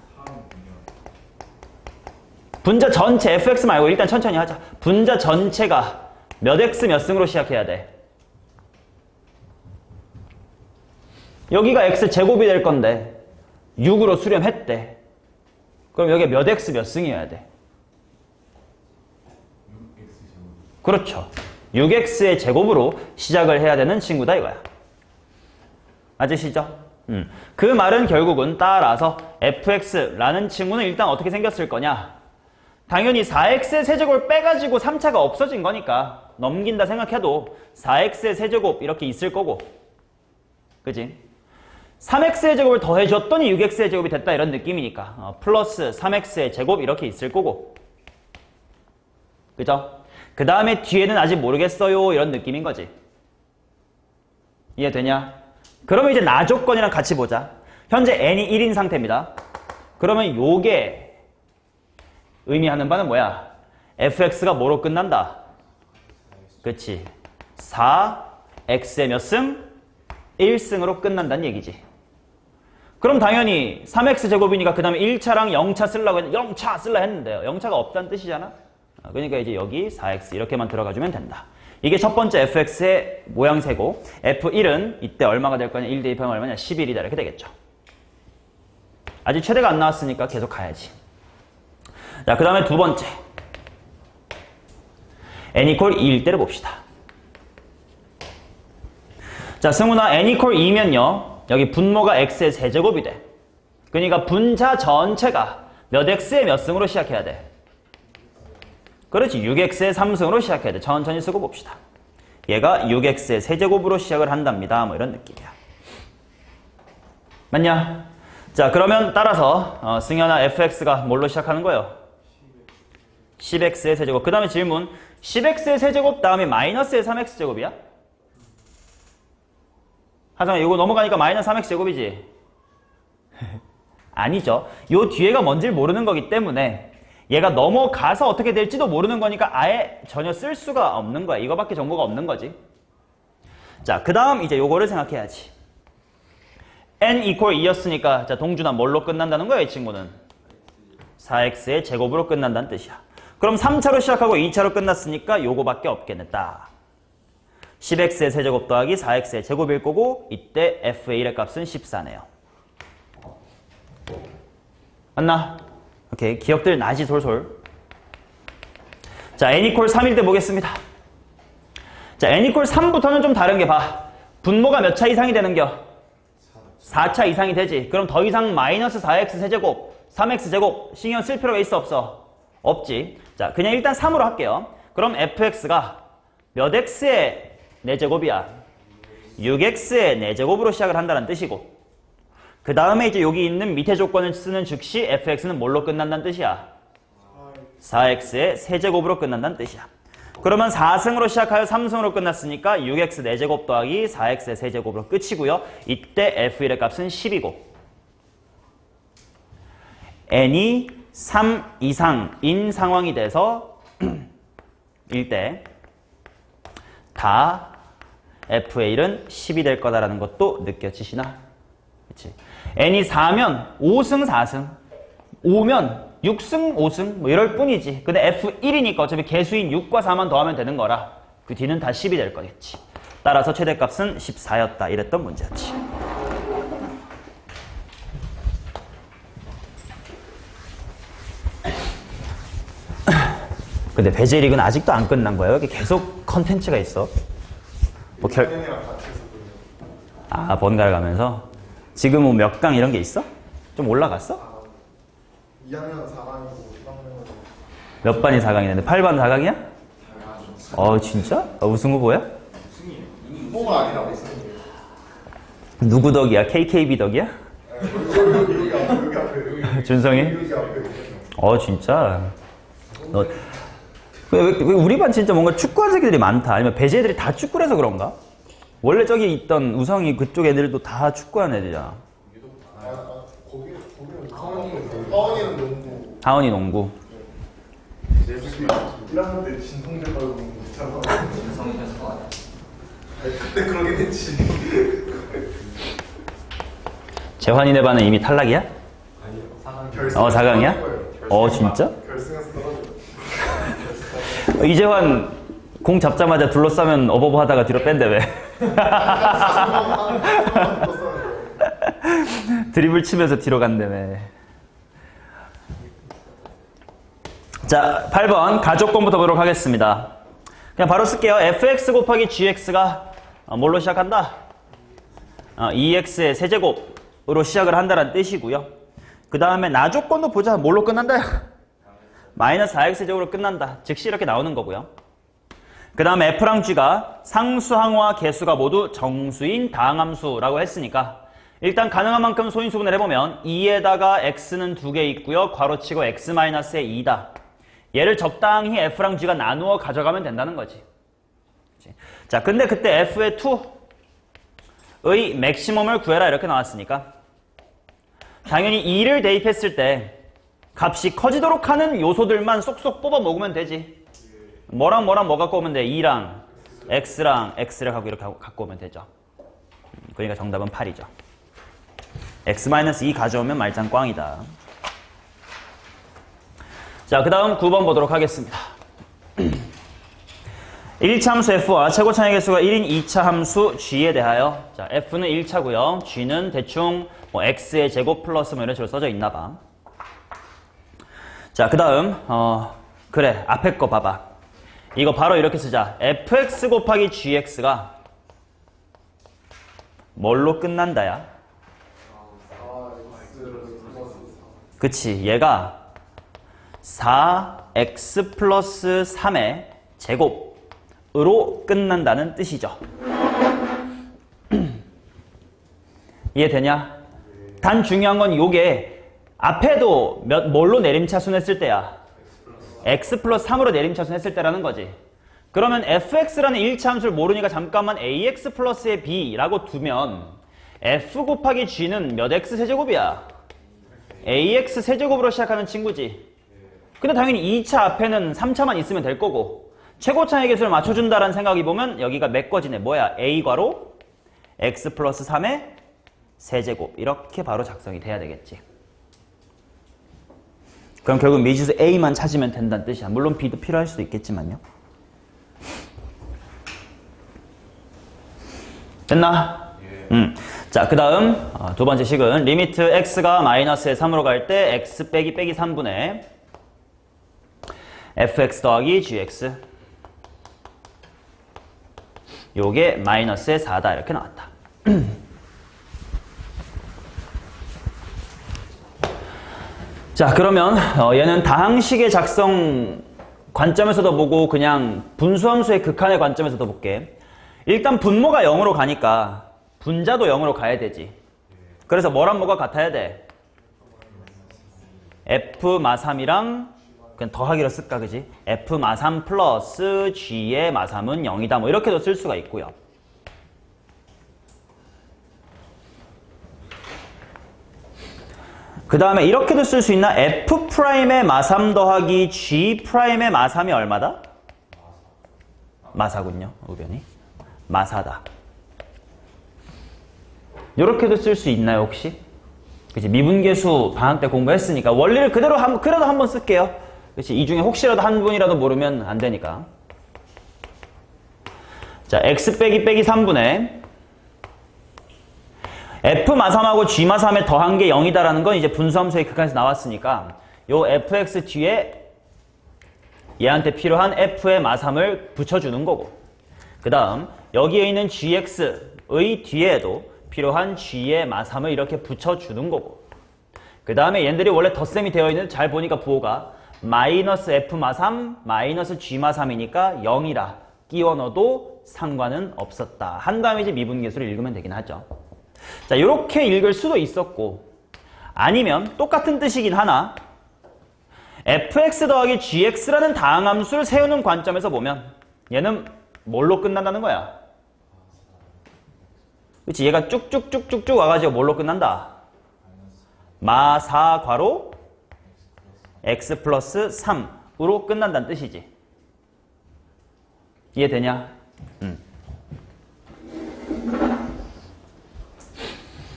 분자 전체 fx 말고 일단 천천히 하자. 분자 전체가 몇 x 몇 승으로 시작해야 돼? 여기가 x 제곱이 될 건데 6으로 수렴했대. 그럼 여기에 몇 x 몇 승이어야 돼? 그렇죠. 6x의 제곱으로 시작을 해야 되는 친구다 이거야. 맞으시죠? 그 말은 결국은 따라서 fx라는 친구는 일단 어떻게 생겼을 거냐? 당연히 4x의 세제곱을 빼가지고 3차가 없어진 거니까 넘긴다 생각해도 4x의 세제곱 이렇게 있을 거고, 그지? 3x의 제곱을 더해줬더니 6x의 제곱이 됐다 이런 느낌이니까 플러스 3x의 제곱 이렇게 있을 거고, 그죠? 그 다음에 뒤에는 아직 모르겠어요 이런 느낌인 거지. 이해되냐? 그러면 이제 나 조건이랑 같이 보자. 현재 n이 1인 상태입니다. 그러면 요게 의미하는 바는 뭐야? fx가 뭐로 끝난다? 그치? 4x의 몇 승? 1승으로 끝난다는 얘기지. 그럼 당연히 3x 제곱이니까 그 다음에 1차랑 0차 쓰려고 했는데 0차 쓸라 했는데요. 0차가 없다는 뜻이잖아. 그러니까 이제 여기 4x 이렇게만 들어가주면 된다. 이게 첫 번째 fx의 모양새고, f1은 이때 얼마가 될 거냐? 1 대입하면 얼마냐? 11이다 이렇게 되겠죠. 아직 최대가 안 나왔으니까 계속 가야지. 자, 그 다음에 두 번째 n equal 2일 때를 봅시다. 자, 승훈아, n equal 2면요 여기 분모가 x의 세제곱이 돼. 그러니까 분자 전체가 몇 x의 몇 승으로 시작해야 돼? 그렇지, 6x의 3승으로 시작해야 돼. 천천히 쓰고 봅시다. 얘가 6x의 세제곱으로 시작을 한답니다. 뭐 이런 느낌이야. 맞냐? 자, 그러면 따라서 승현아, fx가 뭘로 시작하는 거예요? 10x의 세제곱. 그 다음에 질문, 10x의 세제곱 다음에 마이너스의 3x 제곱이야? 하정아, 이거 넘어가니까 마이너스 3x 제곱이지? 아니죠. 요 뒤에가 뭔지를 모르는 거기 때문에 얘가 넘어가서 어떻게 될지도 모르는 거니까 아예 전혀 쓸 수가 없는 거야. 이거밖에 정보가 없는 거지. 자, 그 다음 이제 요거를 생각해야지. n equal 2였으니까 자, 동준아 뭘로 끝난다는 거야, 이 친구는? 4x의 제곱으로 끝난다는 뜻이야. 그럼 3차로 시작하고 2차로 끝났으니까 요거밖에 없겠네. 딱 10x의 세제곱 더하기 4x의 제곱일 거고, 이때 f의 1의 값은 14네요. 맞나? 오케이, 기억들 나지 솔솔. 자, n equal 3일 때 보겠습니다. 자, n equal 3부터는 좀 다른 게 봐. 분모가 몇 차 이상이 되는겨? 4차 이상이 되지. 그럼 더 이상 마이너스 4x 세제곱, 3x 제곱 신경 쓸 필요가 있어 없어? 없지. 자, 그냥 일단 3으로 할게요. 그럼 fx가 몇 x의 4제곱이야? 6x의 4제곱으로 시작을 한다는 뜻이고, 그 다음에 이제 여기 있는 밑에 조건을 쓰는 즉시 fx는 뭘로 끝난다는 뜻이야? 4x의 세제곱으로 끝난다는 뜻이야. 그러면 4승으로 시작하여 3승으로 끝났으니까 6x 4제곱 더하기 4x의 세제곱으로 끝이고요. 이때 f1의 값은 10이고, n이 3 이상인 상황이 돼서 일때 다 f의 1은 10이 될 거다라는 것도 느껴지시나? 그치? n이 4면 5승 4승, 5면 6승 5승 뭐 이럴 뿐이지. 근데 f1이니까 어차피 개수인 6과 4만 더하면 되는 거라 그 뒤는 다 10이 될 거겠지. 따라서 최대값은 14였다 이랬던 문제였지. 근데 베제릭은 아직도 안 끝난 거예요. 여기 계속 컨텐츠가 있어. 뭐 번갈아 가면서 지금 뭐 몇 강 이런 게 있어? 좀 올라갔어? 2학년 4강이고 3학년 몇 반이 4강이 되는데 8반 4강이야? 진짜? 우승 후보야? 후보가 아니라 우승이에요. 누구 덕이야? KKB 덕이야? 준성이? 진짜? 왜 우리 반 진짜 뭔가 축구하는 새끼들이 많다. 아니면 배제 애들이 다 축구를 해서 그런가? 원래 저기 있던 우성이 그쪽 애들도 다 축구하는 애들이잖아. 거기는 하원이는 농구. 하원이 농구. 1학년 때 진통제 걸고 있잖아. 그때 그러긴 했지. 재환이네 반은 이미 탈락이야? 결승. 4강이야? 진짜? 결승에서 떨어져. 이재환 공 잡자마자 둘러싸면 어버버 하다가 뒤로 뺀대 왜? 드리블 치면서 뒤로 간다며. 자, 8번 가족권부터 보도록 하겠습니다. 그냥 바로 쓸게요. fx 곱하기 gx가 뭘로 시작한다? 2x의 세제곱으로 시작을 한다는 뜻이고요. 그 다음에 나조건도 보자. 뭘로 끝난다? 마이너스 4x제곱으로 끝난다. 즉시 이렇게 나오는 거고요. 그 다음에 f랑 g가 상수항과 개수가 모두 정수인 다항함수라고 했으니까 일단 가능한 만큼 소인수분해를 해보면 2에다가 x는 2개 있고요. 괄호치고 x-의 2다. 얘를 적당히 f랑 g가 나누어 가져가면 된다는 거지. 자, 근데 그때 f의 2의 맥시멈을 구해라 이렇게 나왔으니까 당연히 2를 대입했을 때 값이 커지도록 하는 요소들만 쏙쏙 뽑아 먹으면 되지. 뭐랑 뭐 갖고 오면 돼? 2랑 x랑 x를 하고 이렇게 갖고 오면 되죠. 그러니까 정답은 8이죠. x-2 가져오면 말짱 꽝이다. 자, 그 다음 9번 보도록 하겠습니다. 1차 함수 f와 최고차의 개수가 1인 2차 함수 g에 대하여 자, f는 1차고요. g는 대충 뭐 x의 제곱 플러스 뭐 이런 식으로 써져 있나 봐. 자, 그 다음 그래 앞에 거 봐봐. 이거 바로 이렇게 쓰자. fx 곱하기 gx가 뭘로 끝난다야? 그치, 얘가 4x 플러스 3의 제곱으로 끝난다는 뜻이죠. 이해되냐? 단 중요한 건 요게 앞에도 뭘로 내림차순 했을 때야? x 플러스 3으로 내림차순 했을 때라는 거지. 그러면 fx라는 1차 함수를 모르니까 잠깐만 ax 플러스의 b라고 두면 f 곱하기 g는 몇 x 세제곱이야? ax 세제곱으로 시작하는 친구지. 근데 당연히 2차 앞에는 3차만 있으면 될 거고 최고차의 개수를 맞춰준다라는 생각이 보면 여기가 메꿔지네. 뭐야? a괄호 x 플러스 3의 세제곱 이렇게 바로 작성이 돼야 되겠지. 그럼 결국 미지수 a만 찾으면 된다는 뜻이야. 물론 b도 필요할 수도 있겠지만요. 됐나? 자, 그 다음 두 번째 식은 리미트 x가 마이너스의 3으로 갈 때 x 빼기 3분의 fx 더하기 gx 요게 마이너스의 4다 이렇게 나왔다. 자, 그러면 얘는 다항식의 작성 관점에서도 보고 그냥 분수함수의 극한의 관점에서도 볼게. 일단 분모가 0으로 가니까 분자도 0으로 가야 되지. 그래서 뭐랑 뭐가 같아야 돼? f 마3이랑 그냥 더하기로 쓸까, 그지? f 마3 플러스 g의 마3은 0이다. 뭐 이렇게도 쓸 수가 있고요. 그 다음에 이렇게도 쓸 수 있나? f 프라임의 마3 더하기 g 프라임의 마3이 얼마다? 마4군요, 의변이. 마4다. 이렇게도 쓸 수 있나요, 혹시? 그치, 미분계수 방학 때 공부했으니까 원리를 그대로 그래도 한번 쓸게요. 그치, 이 중에 혹시라도 한 분이라도 모르면 안 되니까. 자, x 빼기 3분의 f 마3하고 g 마3에 더한 게 0이다라는 건 이제 분수함수의 극한에서 나왔으니까 요 fx 뒤에 얘한테 필요한 f의 마3을 붙여주는 거고, 그 다음 여기에 있는 gx의 뒤에도 필요한 g의 마3을 이렇게 붙여주는 거고, 그 다음에 얘들이 원래 덧셈이 되어 있는 잘 보니까 부호가 마이너스 f 마3 마이너스 g 마3이니까 0이라 끼워 넣어도 상관은 없었다 한 다음에 이제 미분계수를 읽으면 되긴 하죠. 자, 이렇게 읽을 수도 있었고, 아니면 똑같은 뜻이긴 하나 fx 더하기 gx라는 다항함수를 세우는 관점에서 보면 얘는 뭘로 끝난다는 거야? 그치? 얘가 쭉쭉쭉쭉쭉 와가지고 뭘로 끝난다? 마 4 괄호 x 플러스 3으로 끝난다는 뜻이지. 이해되냐?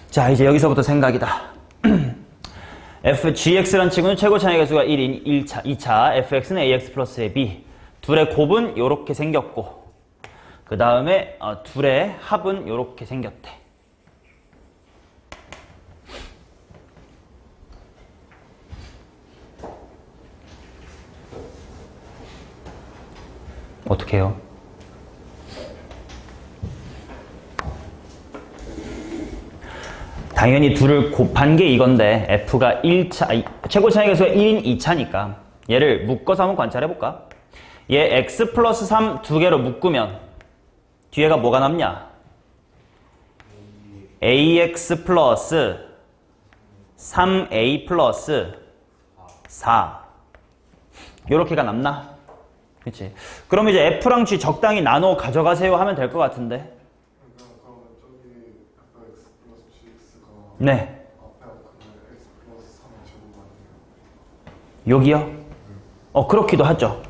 자, 이제 여기서부터 생각이다. gx라는 친구는 최고 차이 계수가 1인 1차, 2차, fx는 ax 플러스의 b. 둘의 곱은 요렇게 생겼고, 그 다음에 둘의 합은 요렇게 생겼대. 어떻게 해요? 당연히 둘을 곱한 게 이건데 f가 1차, 최고 차이 계수가 1인 2차니까 얘를 묶어서 한번 관찰해볼까? 얘 x 플러스 3 두 개로 묶으면 뒤에가 뭐가 남냐? ax 플러스 3a 플러스 4 요렇게가 남나? 그치? 그럼 이제 f랑 g 적당히 나눠 가져가세요 하면 될 것 같은데. 그러면 저기 fx 플러스 gx가 네. 앞에 그 x 플러스 3의 제곱 아니에요? 여기요? 그렇기도 하죠.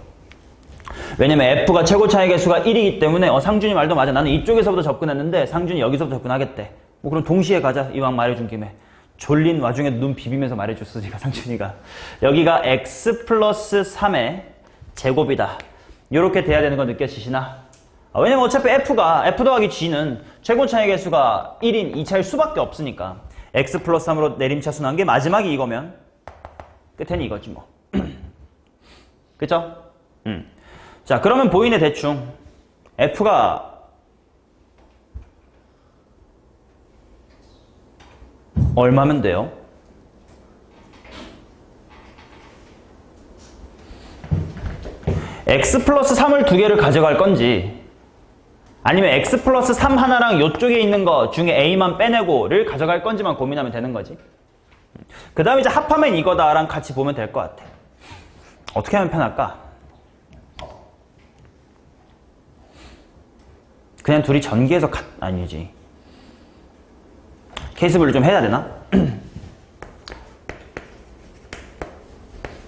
왜냐면 f가 최고 차이 계수가 1이기 때문에 상준이 말도 맞아. 나는 이쪽에서부터 접근했는데 상준이 여기서부터 접근하겠대. 뭐 그럼 동시에 가자. 이왕 말해준 김에. 졸린 와중에 눈 비비면서 말해줬어. 지가 상준이가. 여기가 x 플러스 3의 제곱이다. 이렇게 돼야 되는 거 느껴지시나? 왜냐면 어차피 f 더하기 g는 최고 차이 계수가 1인 2차일 수밖에 없으니까 x 플러스 3으로 내림차순한 게 마지막이 이거면 끝에는 이거지 뭐. 그쵸? 자, 그러면 보이네 대충. f가 얼마면 돼요? x 플러스 3을 두 개를 가져갈 건지 아니면 x 플러스 3 하나랑 이쪽에 있는 거 중에 a만 빼내고를 가져갈 건지만 고민하면 되는 거지. 그 다음에 이제 합하면 이거다랑 같이 보면 될 것 같아. 어떻게 하면 편할까? 그냥 둘이 전기해서 아니지. 케이스 분류 좀 해야 되나?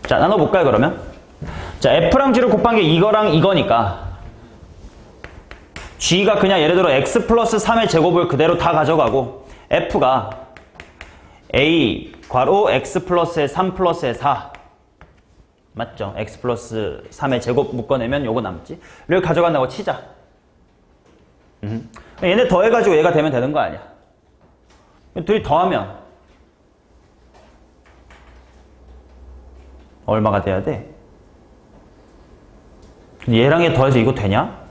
자, 나눠볼까요 그러면? 자, f랑 g를 곱한 게 이거랑 이거니까 g가 그냥 예를 들어 x 플러스 3의 제곱을 그대로 다 가져가고 f가 a 괄호 x 플러스의 3 플러스의 4 맞죠? x 플러스 3의 제곱 묶어내면 요거 남지? 를 가져간다고 치자. 얘네 더해가지고 얘가 되면 되는 거 아니야? 둘이 더하면 얼마가 돼야 돼? 얘랑 얘 더해서 이거 되냐?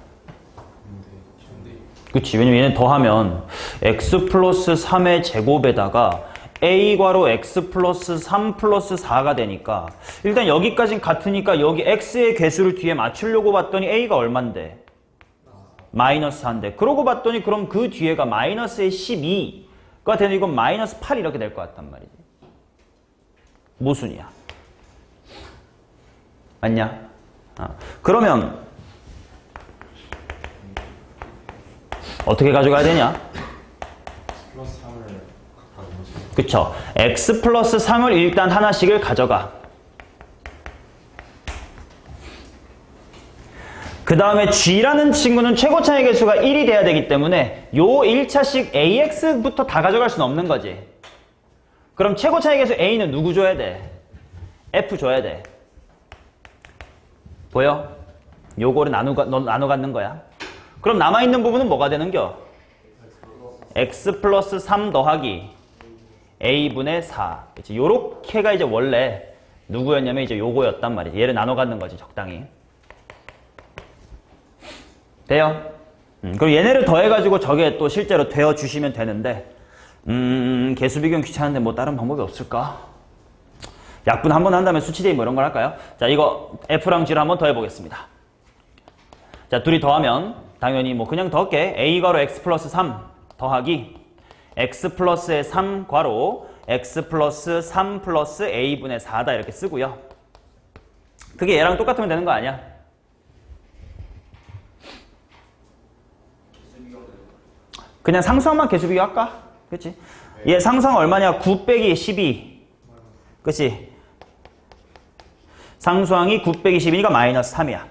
그치? 왜냐면 얘네 더하면 x 플러스 3의 제곱에다가 a 괄호 x 플러스 3 플러스 4가 되니까 일단 여기까진 같으니까 여기 x의 개수를 뒤에 맞추려고 봤더니 a가 얼만데? 마이너스 4인데 그러고 봤더니 그럼 그 뒤에가 마이너스의 12가 되는 이건 마이너스 8 이렇게 될 것 같단 말이지. 모순이야. 맞냐? 그러면 어떻게 가져가야 되냐? 플러스 3을 각각 넣어주세요. 그쵸? x 플러스 3을 일단 하나씩을 가져가. 그 다음에 g라는 친구는 최고 차이 계수가 1이 돼야 되기 때문에 요 1차씩 ax부터 다 가져갈 수는 없는 거지. 그럼 최고 차이 계수 a는 누구 줘야 돼? f 줘야 돼. 보여? 요거를 나눠 갖는 거야. 그럼 남아있는 부분은 뭐가 되는겨? x 플러스 3 더하기 a분의 4. 그치? 요렇게가 이제 원래 누구였냐면 이제 요거였단 말이지. 얘를 나눠 갖는 거지, 적당히. 돼요? 그리고 얘네를 더해가지고 저게 또 실제로 되어주시면 되는데 개수 비교는 귀찮은데 뭐 다른 방법이 없을까? 약분 한 번 한 다음에 수치대입 뭐 이런 걸 할까요? 자, 이거 f랑 g를 한번 더해보겠습니다. 자, 둘이 더하면 당연히 뭐 그냥 더할게. a 괄호 x 플러스 3 더하기 x 플러스의 3 괄호 x 플러스 3 플러스 a분의 4다 이렇게 쓰고요. 그게 얘랑 똑같으면 되는 거 아니야? 그냥 상수항만 계속 비교할까? 그치? 얘 상수항 얼마냐? 9 빼기 12. 그치? 상수항이 9 빼기 12니까 마이너스 3이야.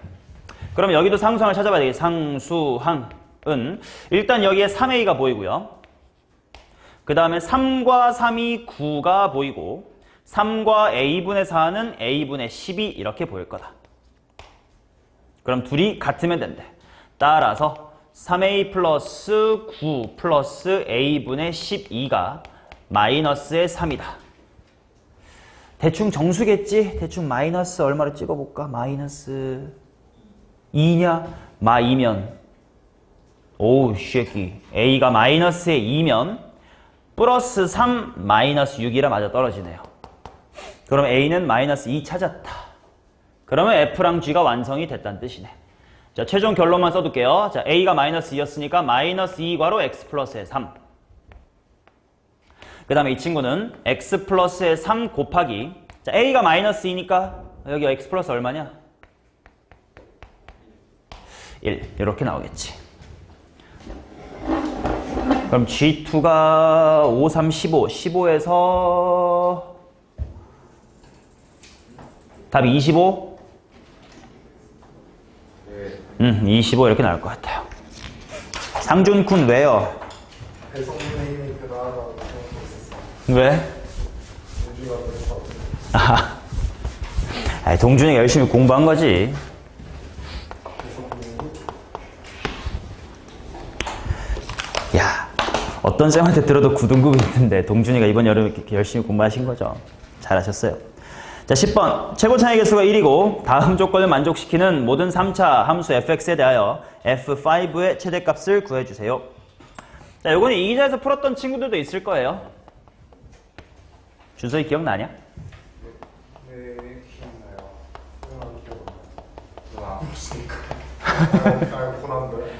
그럼 여기도 상수항을 찾아봐야 되겠지. 상수항은 일단 여기에 3a가 보이고요. 그 다음에 3과 3이 9가 보이고 3과 a분의 4는 a분의 12 이렇게 보일 거다. 그럼 둘이 같으면 된대. 따라서 3a 플러스 9 플러스 a분의 12가 마이너스의 3이다. 대충 정수겠지? 대충 마이너스 얼마로 찍어볼까? 마이너스 2냐? 마 2면 오우 쉐끼 a가 마이너스의 2면 플러스 3 마이너스 6이라 맞아 떨어지네요. 그럼 a는 마이너스 2 찾았다. 그러면 f랑 g가 완성이 됐다는 뜻이네. 자, 최종 결론만 써둘게요. 자, a가 마이너스 2였으니까 마이너스 2괄호 x 플러스의 3. 그 다음에 이 친구는 x 플러스의 3 곱하기 자, a가 마이너스 2니까 여기 x 플러스 얼마냐? 1 이렇게 나오겠지. 그럼 G2가 5, 3, 15 15에서 답이 25? 25 이렇게 나올 것 같아요. 상준쿤 왜요? 배성민이 그 나라라고 생각했었어. 왜? 우주가 그래서 아, 동준이가 열심히 공부한 거지. 배성민이 야, 어떤 쌤한테 들어도 9등급이 있는데 동준이가 이번 여름에 이렇게 열심히 공부하신 거죠. 잘하셨어요. 자, 10번. 최고 차이 개수가 1이고 다음 조건을 만족시키는 모든 3차 함수 fx에 대하여 f5의 최대값을 구해주세요. 자, 요거는 이 기자에서 풀었던 친구들도 있을 거예요. 준서이 기억나냐? 네, 기억나요. 안 기억나요. 안 없으니까. 알고 난데.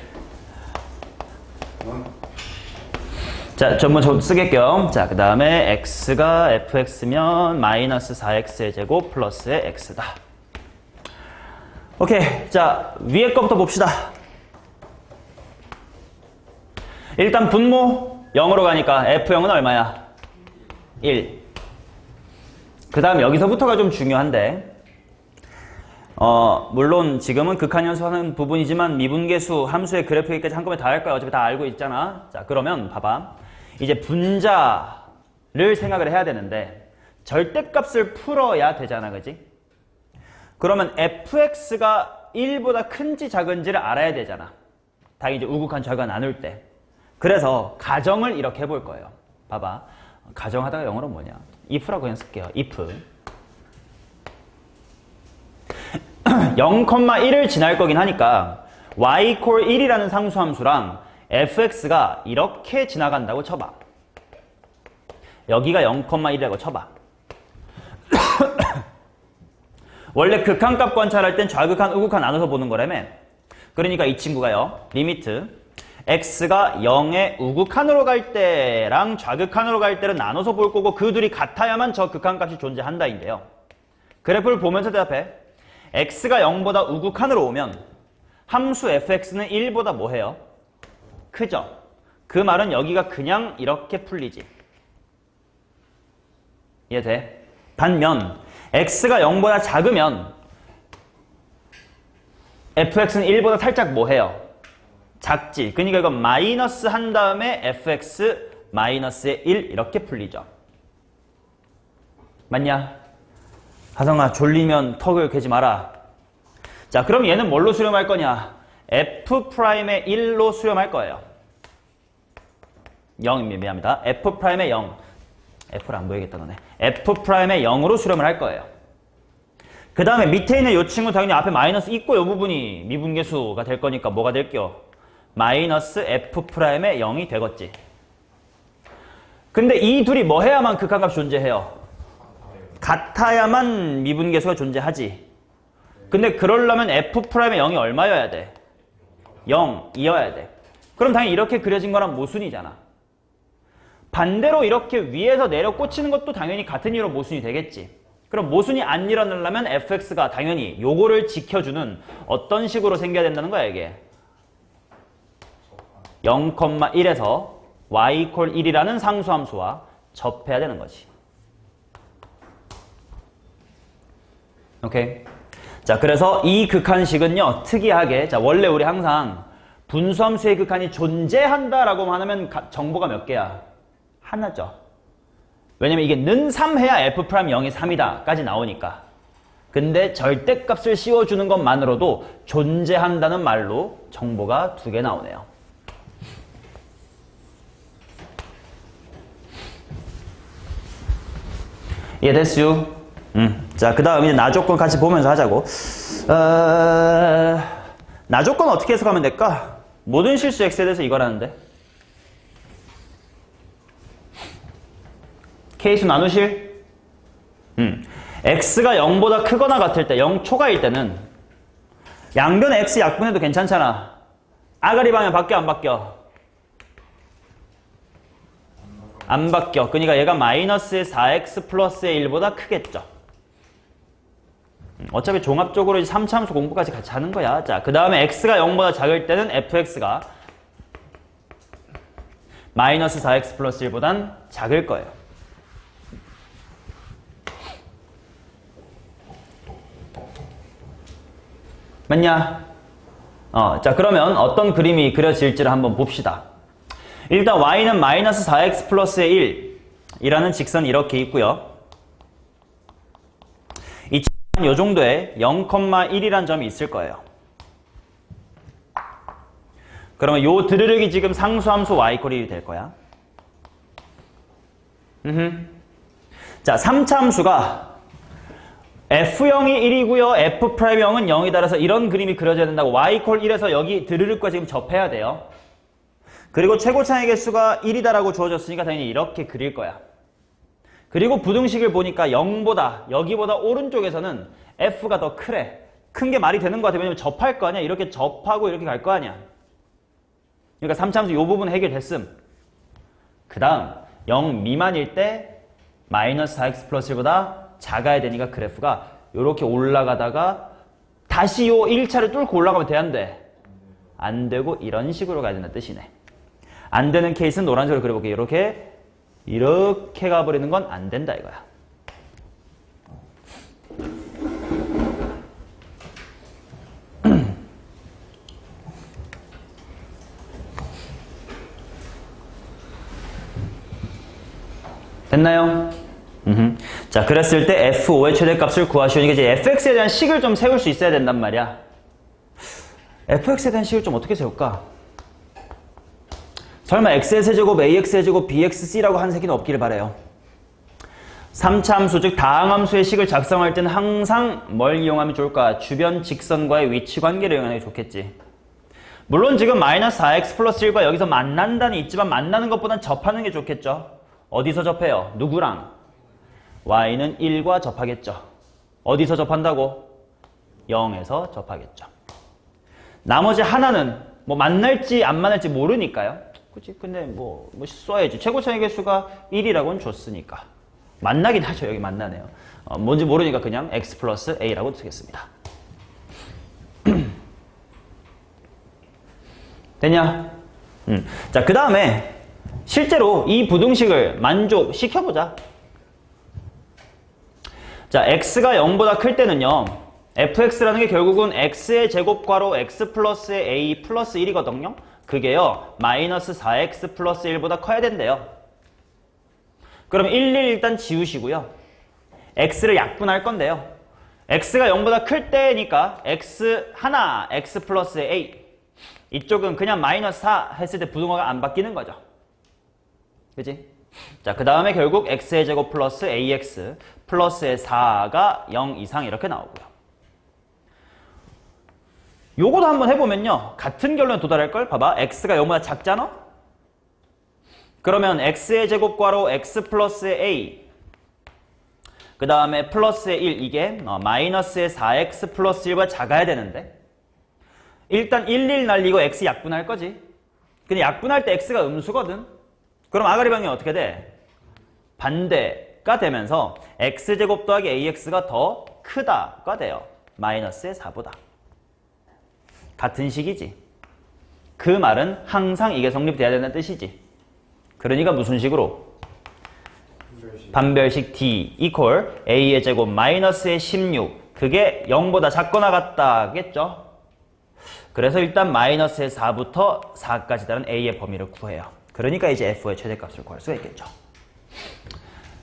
자, 전부 저 쓰게끔. 자, 그 다음에 x가 fx면 마이너스 4x의 제곱 플러스의 x다. 오케이. 자, 위에 거부터 봅시다. 일단 분모 0으로 가니까 f0은 얼마야? 1. 그 다음 여기서부터가 좀 중요한데 물론 지금은 극한연수하는 부분이지만 미분계수, 함수의 그래프까지 한꺼번에 다 할 거야. 어차피 다 알고 있잖아. 자, 그러면 봐봐. 이제 분자를 생각을 해야 되는데 절대값을 풀어야 되잖아. 그지? 그러면 fx가 1보다 큰지 작은지를 알아야 되잖아. 당연히 이제 우극한 절과 나눌 때. 그래서 가정을 이렇게 해볼 거예요. 봐봐. 가정하다가 영어로 뭐냐? if라고 그냥 쓸게요. if 0,1을 지날 거긴 하니까 y 콜 1이라는 상수함수랑 fx가 이렇게 지나간다고 쳐봐. 여기가 0,1이라고 쳐봐. 원래 극한값 관찰할 땐 좌극한, 우극한 나눠서 보는 거라며. 그러니까 이 친구가요. 리미트 x가 0의 우극한으로 갈 때랑 좌극한으로 갈 때를 나눠서 볼 거고 그 둘이 같아야만 저 극한값이 존재한다인데요. 그래프를 보면서 대답해. x가 0보다 우극한으로 오면 함수 fx는 1보다 뭐해요? 크죠? 그 말은 여기가 그냥 이렇게 풀리지. 이해돼? 반면 x가 0보다 작으면 fx는 1보다 살짝 뭐해요? 작지. 그러니까 이거 마이너스 한 다음에 fx 마이너스의 1 이렇게 풀리죠. 맞냐? 하성아 졸리면 턱을 괴지 마라. 자, 그럼 얘는 뭘로 수렴할 거냐? f'의 1로 수렴할 거예요. 0입니다. 미안합니다. f'의 0. f를 안 보이겠다 너네. f'의 0으로 수렴을 할 거예요. 그 다음에 밑에 있는 이 친구 당연히 앞에 마이너스 있고 이 부분이 미분계수가 될 거니까 뭐가 될게요? 마이너스 f'의 0이 되겠지. 근데 이 둘이 뭐 해야만 극한값이 존재해요? 같아야만 미분계수가 존재하지. 근데 그러려면 f'의 0이 얼마여야 돼? 0이어야 돼. 그럼 당연히 이렇게 그려진 거랑 모순이잖아. 반대로 이렇게 위에서 내려 꽂히는 것도 당연히 같은 이유로 모순이 되겠지. 그럼 모순이 안 일어나려면 fx가 당연히 요거를 지켜주는 어떤 식으로 생겨야 된다는 거야 이게? 0,1에서 y = 1이라는 상수함수와 접해야 되는 거지. 오케이. 자, 그래서 이 극한식은요, 특이하게, 자, 원래 우리 항상 분수함수의 극한이 존재한다라고 하면 정보가 몇 개야? 하나죠. 왜냐면 이게 는 3 해야 f' 0이 3이다 까지 나오니까. 근데 절대값을 씌워주는 것만으로도 존재한다는 말로 정보가 2개 나오네요. 이해됐슈? 자, 그 다음 이제 나조건 같이 보면서 하자고. 나조건 어떻게 해석하면 될까? 모든 실수 x에 대해서 이거라는데. K수 나누실? x가 0보다 크거나 같을 때, 0초가일 때는 양변에 x 약분해도 괜찮잖아. 아가리 방향 바뀌어 안 바뀌어? 안 바뀌어. 그러니까 얘가 마이너스 4x 플러스의 1보다 크겠죠. 어차피 종합적으로 3차함수 공부까지 같이 하는 거야. 자, 그 다음에 x가 0보다 작을 때는 fx가 마이너스 4x 플러스 1보단 작을 거예요. 맞냐? 자, 그러면 어떤 그림이 그려질지를 한번 봅시다. 일단 y는 마이너스 4x 플러스의 1이라는 직선이 이렇게 있고요. 이 직선은 이 정도에 0,1이라는 점이 있을 거예요. 그러면 요 드르륵이 지금 상수함수 y = 1이 될 거야. 자, 3차 함수가 f0이 1이고요. f'0은 0이다. 그래서 이런 그림이 그려져야 된다고. y = 1에서 여기 드르륵과 지금 접해야 돼요. 그리고 최고차의 개수가 1이다라고 주어졌으니까 당연히 이렇게 그릴 거야. 그리고 부등식을 보니까 0보다, 여기보다 오른쪽에서는 f가 더 크래. 큰 게 말이 되는 것 같아. 왜냐면 접할 거 아니야. 이렇게 접하고 이렇게 갈 거 아니야. 그러니까 3차함수 이 부분 해결됐음. 그 다음 0 미만일 때 마이너스 4x 플러스 1보다 작아야 되니까 그래프가 이렇게 올라가다가 다시 요 1차를 뚫고 올라가면 돼, 안 돼? 안 되고 이런 식으로 가야 된다는 뜻이네. 안 되는 케이스는 노란색으로 그려볼게요. 이렇게 가버리는 건 안 된다 이거야. 됐나요? 자, 그랬을 때 f5의 최대값을 구하시오니까 이제 fx에 대한 식을 좀 세울 수 있어야 된단 말이야. fx에 대한 식을 좀 어떻게 세울까? 설마 x의 세제곱, ax의 제곱, bxc라고 한 색이 없기를 바라요. 3차 함수, 즉 다항함수의 식을 작성할 때는 항상 뭘 이용하면 좋을까? 주변 직선과의 위치 관계를 이용하는 게 좋겠지. 물론 지금 마이너스 4x 플러스 1과 여기서 만난다는 있지만 만나는 것보단 접하는 게 좋겠죠. 어디서 접해요? 누구랑? y는 1과 접하겠죠. 어디서 접한다고? 0에서 접하겠죠. 나머지 하나는 뭐 만날지 안 만날지 모르니까요. 그치? 근데 뭐 써야지. 최고차의 개수가 1이라고는 줬으니까. 만나긴 하죠. 여기 만나네요. 뭔지 모르니까 그냥 x 플러스 a라고 쓰겠습니다. 됐냐? 자, 그 다음에 실제로 이 부등식을 만족시켜보자. 자, x가 0보다 클 때는요. fx라는 게 결국은 x의 제곱괄호 x 플러스 a 플러스 1이거든요. 그게요. 마이너스 4x 플러스 1보다 커야 된대요. 그럼 1, 1 일단 지우시고요. x를 약분할 건데요. x가 0보다 클 때니까 x 하나, x 플러스 a. 이쪽은 그냥 마이너스 4 했을 때 부등호가 안 바뀌는 거죠. 그치? 자, 그 다음에 결국 x의 제곱 플러스 ax 플러스의 4가 0 이상 이렇게 나오고요. 요거도 한번 해보면요. 같은 결론에 도달할걸? 봐봐. x가 0보다 작잖아? 그러면 x의 제곱괄호 x 플러스의 a 그 다음에 플러스의 1 이게 마이너스의 4x 플러스 1보다 작아야 되는데 일단 1, 1 날리고 x 약분할 거지. 근데 약분할 때 x가 음수거든. 그럼 아가리 방향이 어떻게 돼? 반대가 되면서 x제곱 더하기 ax가 더 크다가 돼요. 마이너스의 4보다. 같은 식이지. 그 말은 항상 이게 성립돼야 된다는 뜻이지. 그러니까 무슨 식으로? 반별식 D equal A의 제곱 마이너스의 16. 그게 0보다 작거나 같다겠죠? 그래서 일단 마이너스의 4부터 4까지 다른 A의 범위를 구해요. 그러니까 이제 F의 최대값을 구할 수가 있겠죠.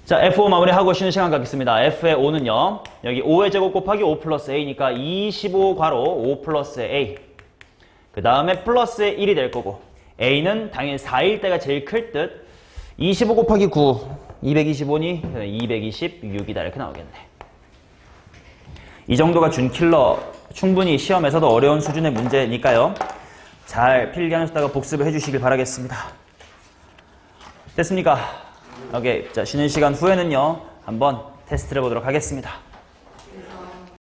자, F5 마무리하고 쉬는 시간 갖겠습니다. F의 5는요. 여기 5의 제곱 곱하기 5 플러스 A니까 25 괄호 5 플러스 A. 그 다음에 플러스의 1이 될 거고 A는 당연히 4일 때가 제일 클 듯. 25 곱하기 9 225니 226이다 이렇게 나오겠네. 이 정도가 준킬러 충분히 시험에서도 어려운 수준의 문제니까요. 잘 필기하시다가 복습을 해주시길 바라겠습니다. 됐습니까? 오케이. 자, 쉬는 시간 후에는요. 한번 테스트를 해보도록 하겠습니다.